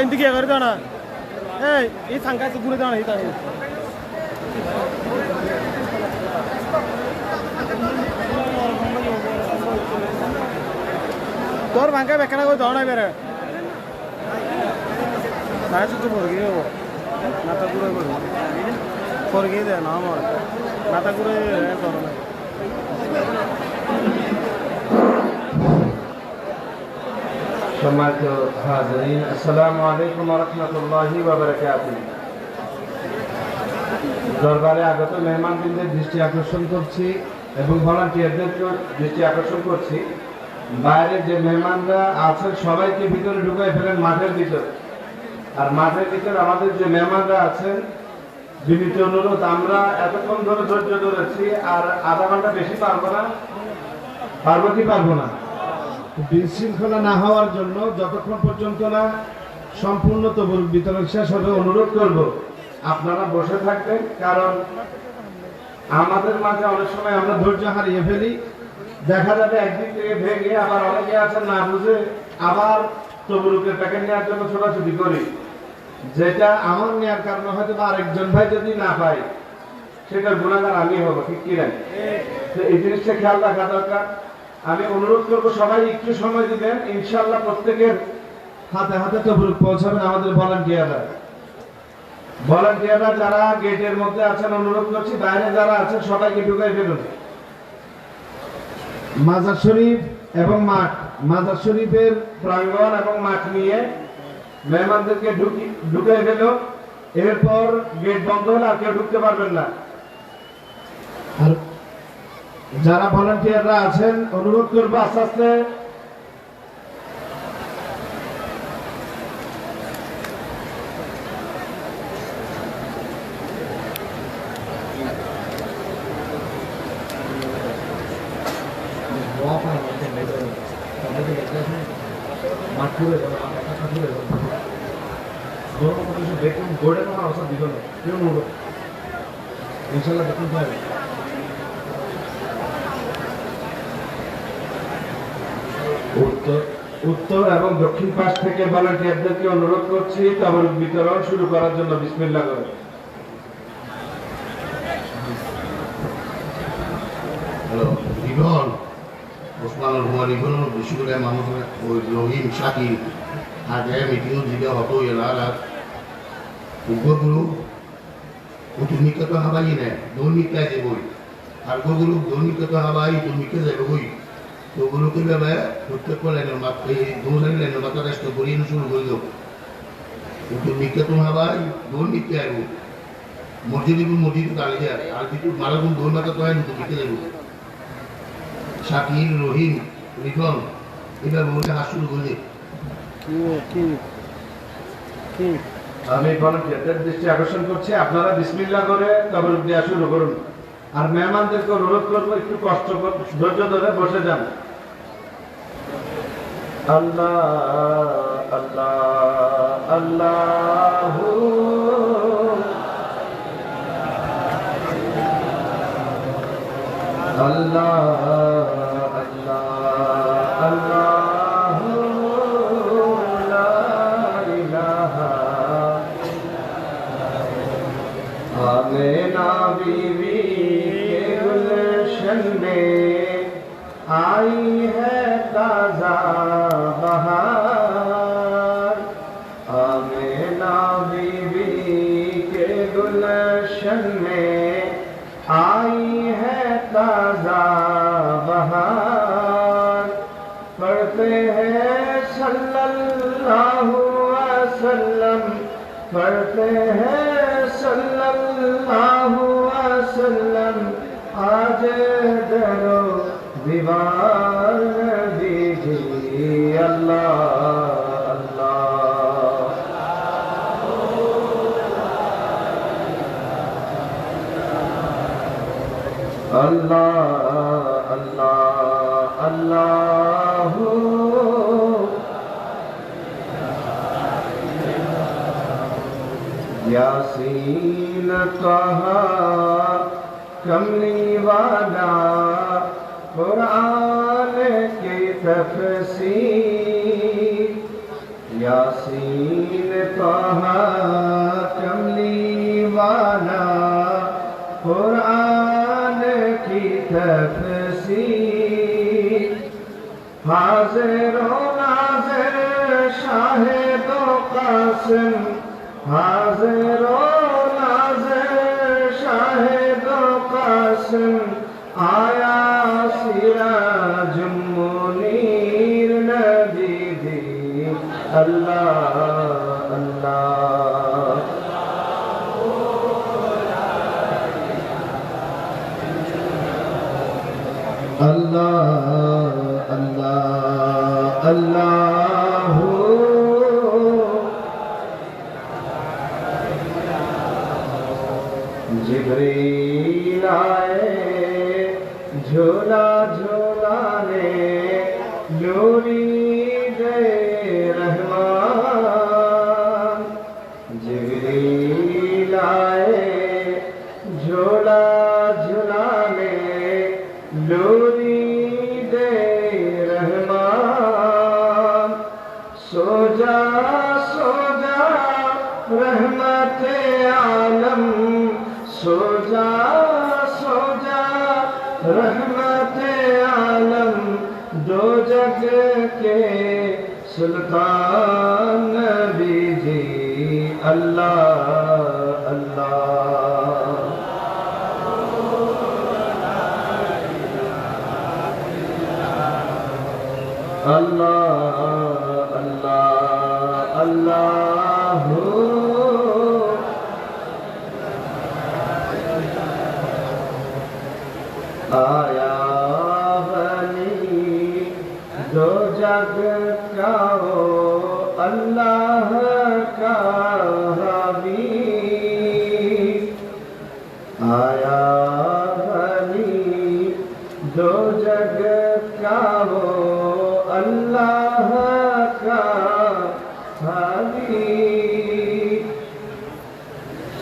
ఇంటికి ఎవరిదానా ఈ సంకాసి గురిదానా ఈ తాను তোর ভাঙ্কা বেকানা করে দাও না বেরে সাড়ে চুটো পড়ে গিয়ে মাথা ঘুরে পড়ে গিয়ে দেয় না আমার মাথা ঘুরে করো না সম্মানিত হাজিরিন আসসালামু আলাইকুম ওয়া রাহমাতুল্লাহি ওয়া বারাকাতুহু দরবারে আগত মেহমানদের দৃষ্টি আকর্ষণ করছি এবং ভলান্টিয়ারদেরকে দৃষ্টি আকর্ষণ করছি বাইরে যে মেহমানরা আছেন সবাইকে ভিতরে ঢুকাই ফেলেন মাঠের ভিতর আর মাঠের ভিতর আমাদের যে মেহমানরা আছেন বিনীত অনুরোধ আমরা এতক্ষণ ধরে ধৈর্য ধরেছি আর আধা ঘন্টা বেশি পারবো কি পারবো না বিশৃঙ্খলা না হওয়ার জন্য যতক্ষণ পর্যন্ত না সম্পূর্ণ তবুর বিতরণ শেষ হবে অনুরোধ করব আপনারা বসে থাকবেন কারণ আমাদের মাঝে অনেক সময় আমরা ধৈর্য হারিয়ে ফেলি দেখা যাবে একদিক থেকে ভেঙে আবার অনেকে আছেন না বুঝে আবার তবুরুকের প্যাকেট নেওয়ার জন্য ছোটাছুটি করি যেটা আমার নেওয়ার কারণে হয়তো বা আরেকজন ভাই যদি না পায় সেটার গুণাগার আমি হব ঠিক কি না এই জিনিসটা খেয়াল রাখা দরকার আমি অনুরোধ করবো সবাই একটু সময় দিবেন ইনশাআল্লাহ প্রত্যেকের হাতে হাতে তবরুক পৌঁছাবেন আমাদের ভলান্টিয়াররা যারা গেটের মধ্যে আছেন অনুরোধ করছি বাইরে যারা আছেন সবাইকে ঢুকাই ফেলুন মাজার শরীফ এবং মাঠ মাজার শরীফের প্রাঙ্গণ এবং মাঠ নিয়ে মেহমানদেরকে ঢুকাই ফেল এরপর গেট বন্ধ হলে আর কেউ ঢুকতে পারবেন না আর যারা ভলান্টিয়াররা আছেন অনুরোধ করবো আস্তে আস্তে ঘুরে যাবে টাকা ঘুরে যাবে গরম কিছু দেখুন গোড়ে কোনো অবস্থা দিল না কেউ নেব ইনশাল্লাহ দেখুন ভাই উত্তর এবং দক্ষিণ পাশ থেকে ভলান্টিয়ারদেরকে অনুরোধ করছি তাবরুক বিতরণ শুরু করার জন্য বিসমিল্লাহ করে হ্যালো রিভন ওসমান রিভন বেশি করে মানুষ ওই রহিম শাকির আগে মিটিংও দিলে হতো এলাকা উপগুলো উতুমিকে তো হাবাই নে দৈনিকা যাবই আর ওগুলো দৈনিকে তো হাবাই দৈনিকে যাবই তো ওগুলোকে ভেবে প্রত্যেক লাইনের মাত্র এই দু লাইনের মাথা রেস্ট করিয়ে শুরু করে দেবো উতুমিকে তো হাবাই দৈনিকে আইব মসজিদে দাঁড়িয়ে আর কিছু মারাগুন দৌড় মাথা তো হয় উতুমিকে যাবো শাকির রহিম রিফন এবার বলতে হাত শুরু করলে আমি ভলান্টিয়ারদের দৃষ্টি আকর্ষণ করছি আপনারা বিসমিল্লাহ করে তাবরুক দেওয়া শুরু করুন আর মেহমানদেরকে অনুরোধ করবো একটু কষ্ট করে ধৈর্য ধরে বসে যান আল্লাহ আল্লাহ আল্লাহ बीवी के गुलशन में आई है ताजा बहार आमेना बीवी के गुलशन में आई है ताजा बहार पढ़ते हैं सल्लल्लाहु अलैहि वसल्लम पढ़ते हैं सल्लल्लाहु अलैहि वसल्लम आज दरो दीवार दीजिए अल्लाह अल्लाह अल्लाह अल्लाह यासीन कहा कमली वाला कुरान की तफसीर यासीन कहा कमली वाला कुरान की तफसीर हाजिर नाज़िर शाहिद कासिम हाजिर नाज़िर शाहिद कासिम आया सिराज मुनीर नबी दी अल्लाह अल्लाह अल्लाह अल्लाह अल्लाह जिब्रील आए झूला झूलाने नूरी दे रहमान जिब्रील आए झूला झूलाने नूरी दे रहमान सो जा रहमत आलम सो जा रहमत आलम दो जग के सुल्तान नबी जी अल्लाह अल्लाह अल्लाह अल्लाह अल्लाह आया बनी दो जग का हो अल्लाह का हबीब आया बनी दो जग का हो अल्लाह का हादी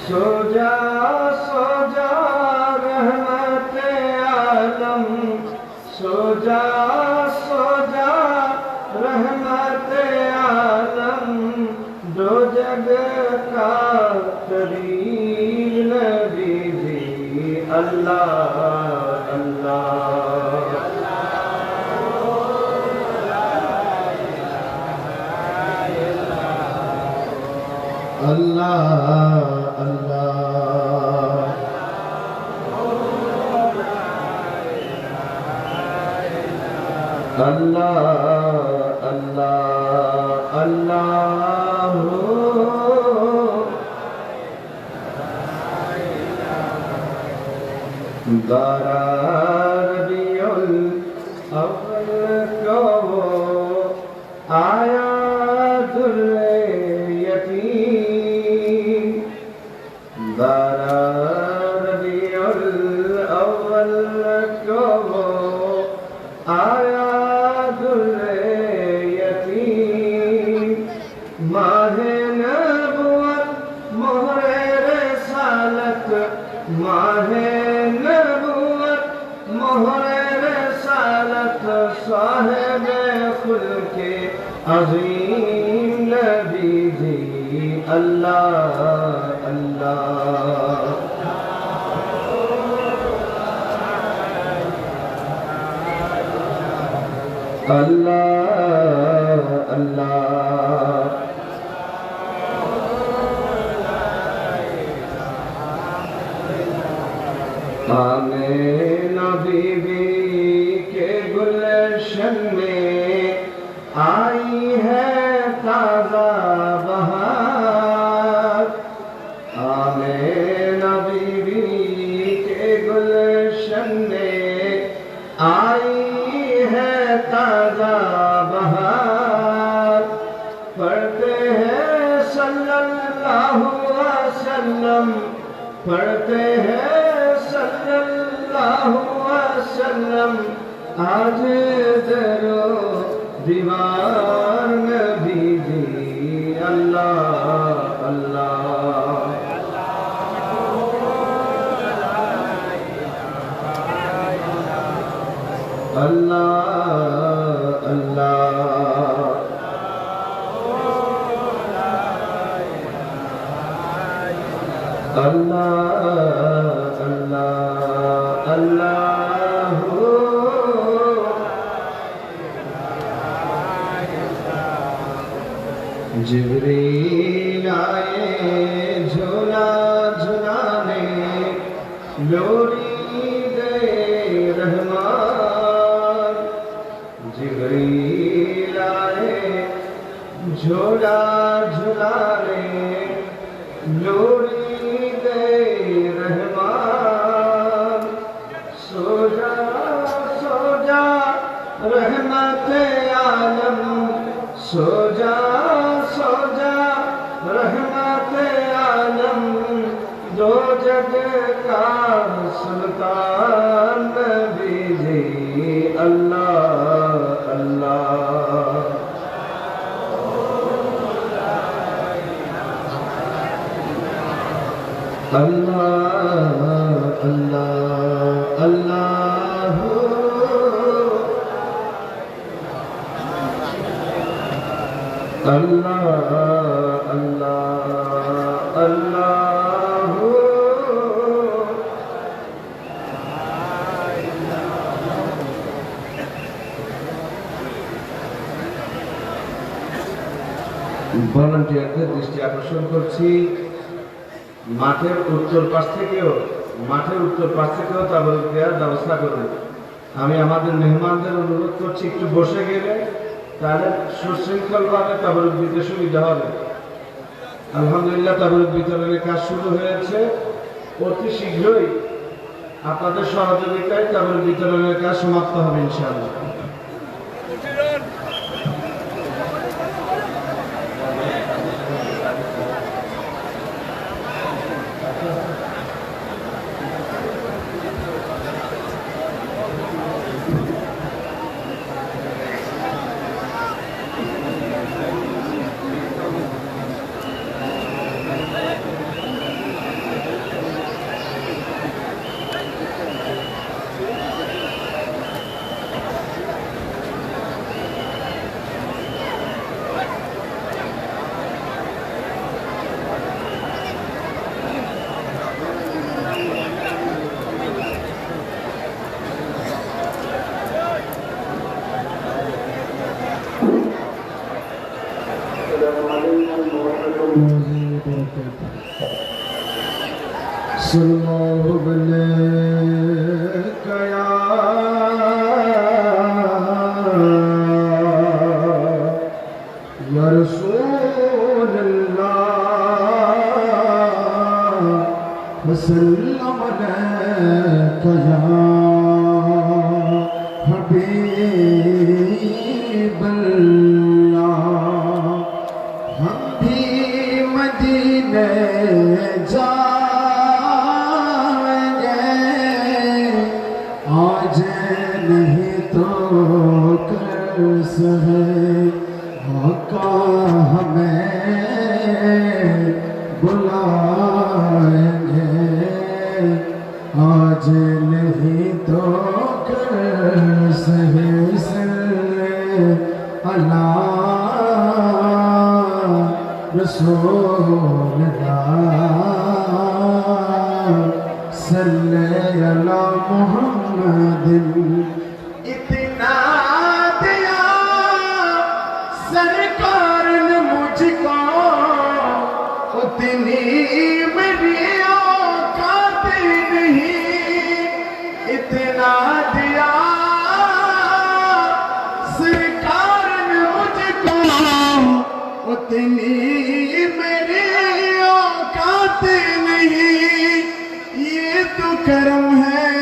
सोजा सोजा रहमत आलम सोजा सोजा रहमत आलम दो जग का करीम नबी जी अल्लाह अल्लाह अल्लाह अल्लाह अल्लाह अल्लाह अल्लाह रबियुल अव्वल को आया रबियुल अव्वल को आयातुल यतीम माहे नबुवत मोहरे रिसालत माहे नबुवत मोहरे रिसालत साहिब खुल्के अज़ीम नबी जी अल्लाह अल्लाह अल्लाह अल्लाह आमीना बीबी के गुलशन में आई है ताज़ा बहार आमीना बीबी के गुलशन में आई है ताज़ा बहार पढ़ते हैं सल्लल्लाहु अलैहि वसल्लम पढ़ते हैं सल्लल्लाहु अलैहि वसल्लम आज दरो दीवार नबी जी अल्लाह अल्लाह अल्लाह अल्लाह अल्लाह अल्लाह अल्लाह जिब्रील आए झूला झुलाने लोरी दे रहमान जिब्रील आए झूला झुलाने लोरी दे रहमान सोजा सोजा रहमत आलम सोजा सोजा रहमत आलम दो जग का सुल्तान नबी जी अल्लाह अल्लाह अल्लाह अल्लाह अल्लाह अल्लाह अल्लाह अल्लाह ভলান্টিয়ারদের দৃষ্টি আকর্ষণ করছি মাঠের উত্তর পাশ থেকেও তাবরুক দেওয়ার ব্যবস্থা করুন। আমি আমাদের মেহমানদের অনুরোধ করছি একটু বসে গেলে তাহলে সুশৃঙ্খলভাবে তাবরুক দিতে সুবিধা হবে। আলহামদুলিল্লাহ তাবরুক বিতরণের কাজ শুরু হয়েছে, অতি শীঘ্রই আপনাদের সহযোগিতায় তাবরুক বিতরণের কাজ সমাপ্ত হবে ইনশাআল্লাহ। सल्लल्लाहु अलैहि या रसूल अल्लाह वसल्लम अलैका या हबीब अल्लाह हम भी मदीने जाएंगे आज नहीं तो कल सहे आका हमें बुलाएंगे आज नहीं तो कल सहे अल्लाह रसूल सल्ले अला मुहम्मद इतना दिया सरकार ने मुझको उतनी मेरी औकात नहीं इतना दिया सरकार ने मुझको उतनी मेरी औकात नहीं ये तो करम है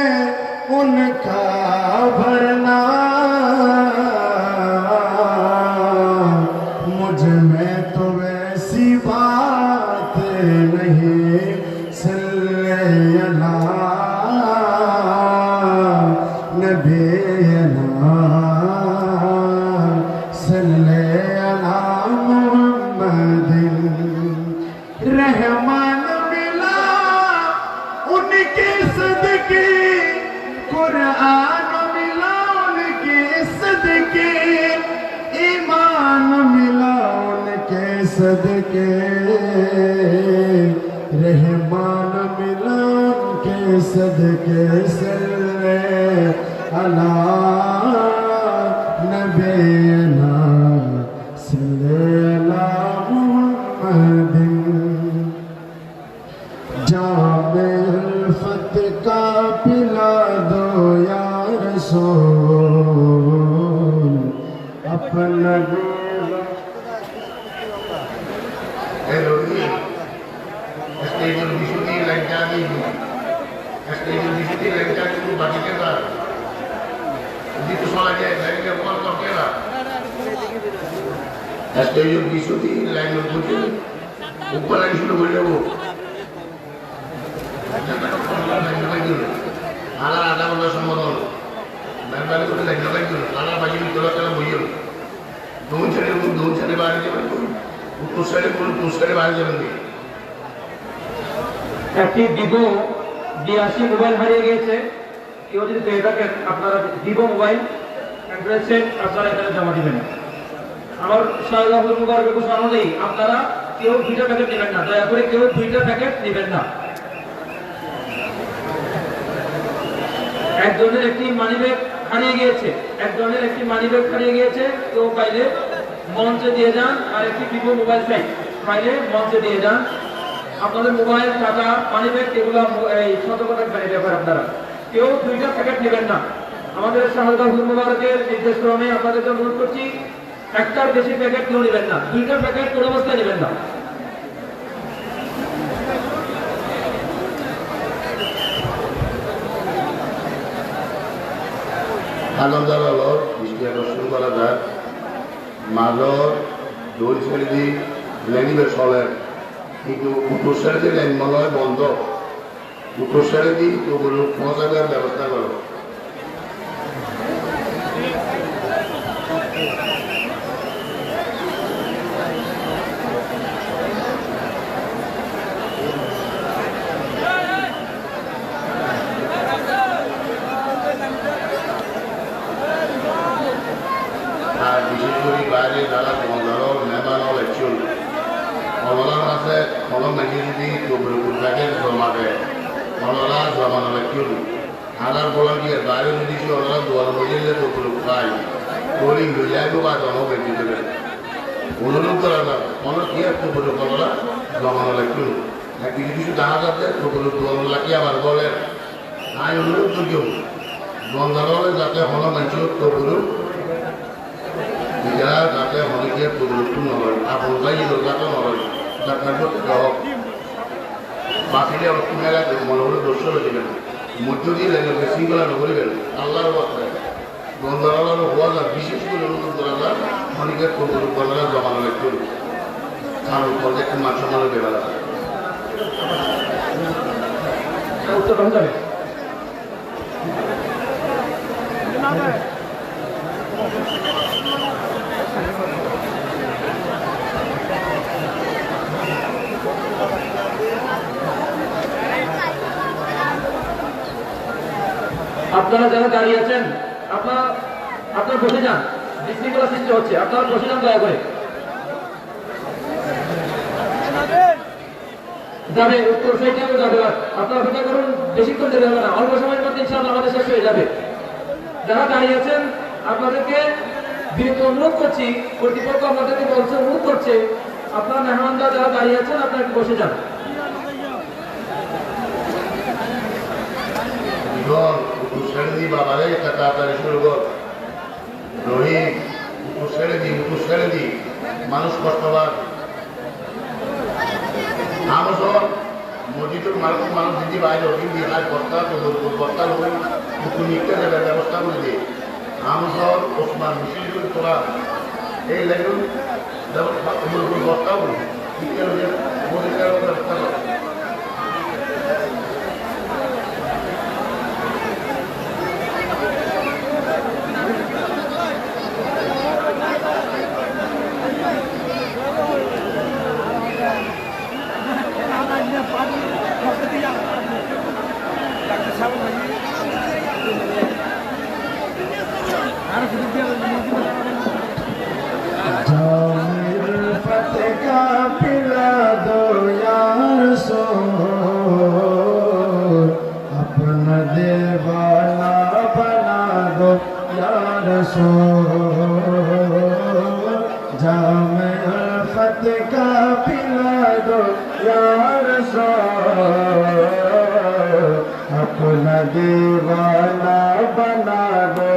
उनका भरना मुझ में तो वैसी बात नहीं सल्ले अला नबी अला सल्ले अला मुहम्मदिन रहमान मिला उनके सदके कुरान मिला उनके सदके ईमान मिला उनके सदके रहमान मिला उनके सदके सल्ले अला नबी अला सल्ले अला मुहम्मदिन जामे उल्फत का पिला दो या रसूल अपना স্টেজের বিশুদ্ধি লাইনটা আমি স্টেজের বিশুদ্ধি লাইনটা কিন্তু বাকিকে না যদি শোনা যায় লাইনটা বল করতে না স্টেজের বিশুদ্ধি লাইনের বুঝে উপর লাইন শুরু করে দেবো আনার আধা ঘন্টা সম্বোধন মেহরবানি করে লাইন লাগাই আনার বাকি তোলা তারা বইও দৌড় ছেড়ে বাইরে যাবেন উত্তর সাইডে কোনো উত্তর সাইডে বাইরে যাবেন একটি ভিভো D80 মোবাইল হারিয়ে গিয়েছে কেউ যদি পেয়ে থাকেন আপনারা ভিভো মোবাইল অ্যাড্রেসে আপনারা এখানে জমা দিবেন আমার শাহজাহুল মুবারক ঘোষণা অনুযায়ী আপনারা কেউ 2টা প্যাকেট নেবেন না দয়া করে কেউ 2টা প্যাকেট নেবেন না একজনের একটি মানিব্যাগ হারিয়ে গিয়েছে কেউ পাইলে মঞ্চে দিয়ে যান আর একটি ভিভো মোবাইল সেট পাইলে মঞ্চে দিয়ে যান আপনাদের মোবাইল টাকা মানিব্যাগ এগুলো এই সতর্ক থাকবেন এই ব্যাপারে আপনারা কেউ 2টা প্যাকেট নেবেন না আমাদের শাহজাহুল মুবারকের নির্দেশক্রমে আপনাদেরকে অনুরোধ করছি একটার বেশি প্যাকেট কেউ নেবেন না 2টা প্যাকেট কোনো অবস্থায় নেবেন না আনন্দার আলোর দৃষ্টি আকর্ষণ করা যায় মালর দৌড় ছেড়ে দিয়ে লেনিবে চলেন কিন্তু উত্তর সাইডে লাইন মনে হয় বন্ধ উত্তর সাইডে দিয়ে ওগুলো পৌঁছাবার ব্যবস্থা করো আর বিশেষ করে বাইরে যারা বন্ধর মেহমান ইলেকশন অনলান আছে কোনো মেশিন যদি থাকে জমা দেয় অনলান জমানো ইলেকশন আনার ফলে কি বাইরে যদি অনলান দোয়ার মজুরিলে তো খাই বোলিং হয়ে যায় তো বা জমা বেশি দেবে অনুরোধ করা না মনে কি আর কবুল করা জমানো লাগবে কিছু কিছু জানা যাচ্ছে কবুল লাগে আবার বলেন আমি অনুরোধ করি বন্ধারলে যাতে হল মানুষ কবুল যারা যাতে হলে গিয়ে কবুল নয় আপন যাই যাতে নয় যাতে বাকিলে অনেক মেলা মনে হলে দোষ হয়েছিলেন মধ্য দিয়ে লেগে শৃঙ্খলা নগরিবেন আল্লাহর কথা বন্ধারল হওয়া যায় বিশেষ করে অনুরোধ করা যায় অনেকের কবুল করা জমানো লাগবে কারণ পরে একটু মাছ মানো বেলা উত্তর কখন যাবে আপনারা যারা দাঁড়িয়ে আছেন আপনারা বসে যান বিশৃঙ্খলা সৃষ্টি হচ্ছে আপনারা বসে যান দয়া করে যাবে উত্তর সাইডেও যাবে আপনারা অপেক্ষা করুন বেশিক্ষণ দেরি হবে না অল্প সময়ের মধ্যে ইনশাআল্লাহ আমাদের শেষ হয়ে যাবে যারা দাঁড়িয়ে আছেন আপনাদেরকে বিরত অনুরোধ করছি কর্তৃপক্ষ আপনাদেরকে বলছে অনুরোধ করছে আপনারা মেহমানরা যারা দাঁড়িয়ে আছেন আপনারা একটু বসে যান ছেড়ে দিই বাবারে একটা তাড়াতাড়ি শুরু কর রহিম ছেড়ে দিই মানুষ কষ্টবাদ আমসর মসজিদের মানুষ দিদি বাইরে রহিম দিয়ে আজ বস্তা লোকের নিকটে দেবে ব্যবস্থা করে দিয়ে আমসর ওসমান মিছিল করে তোরা এই লেগুন বস্তা করি ব্যবস্থা করে अपना दीवाना बना दो यार सो जाम उल्फत का पिला दो यार सो अपना दीवाना बना दो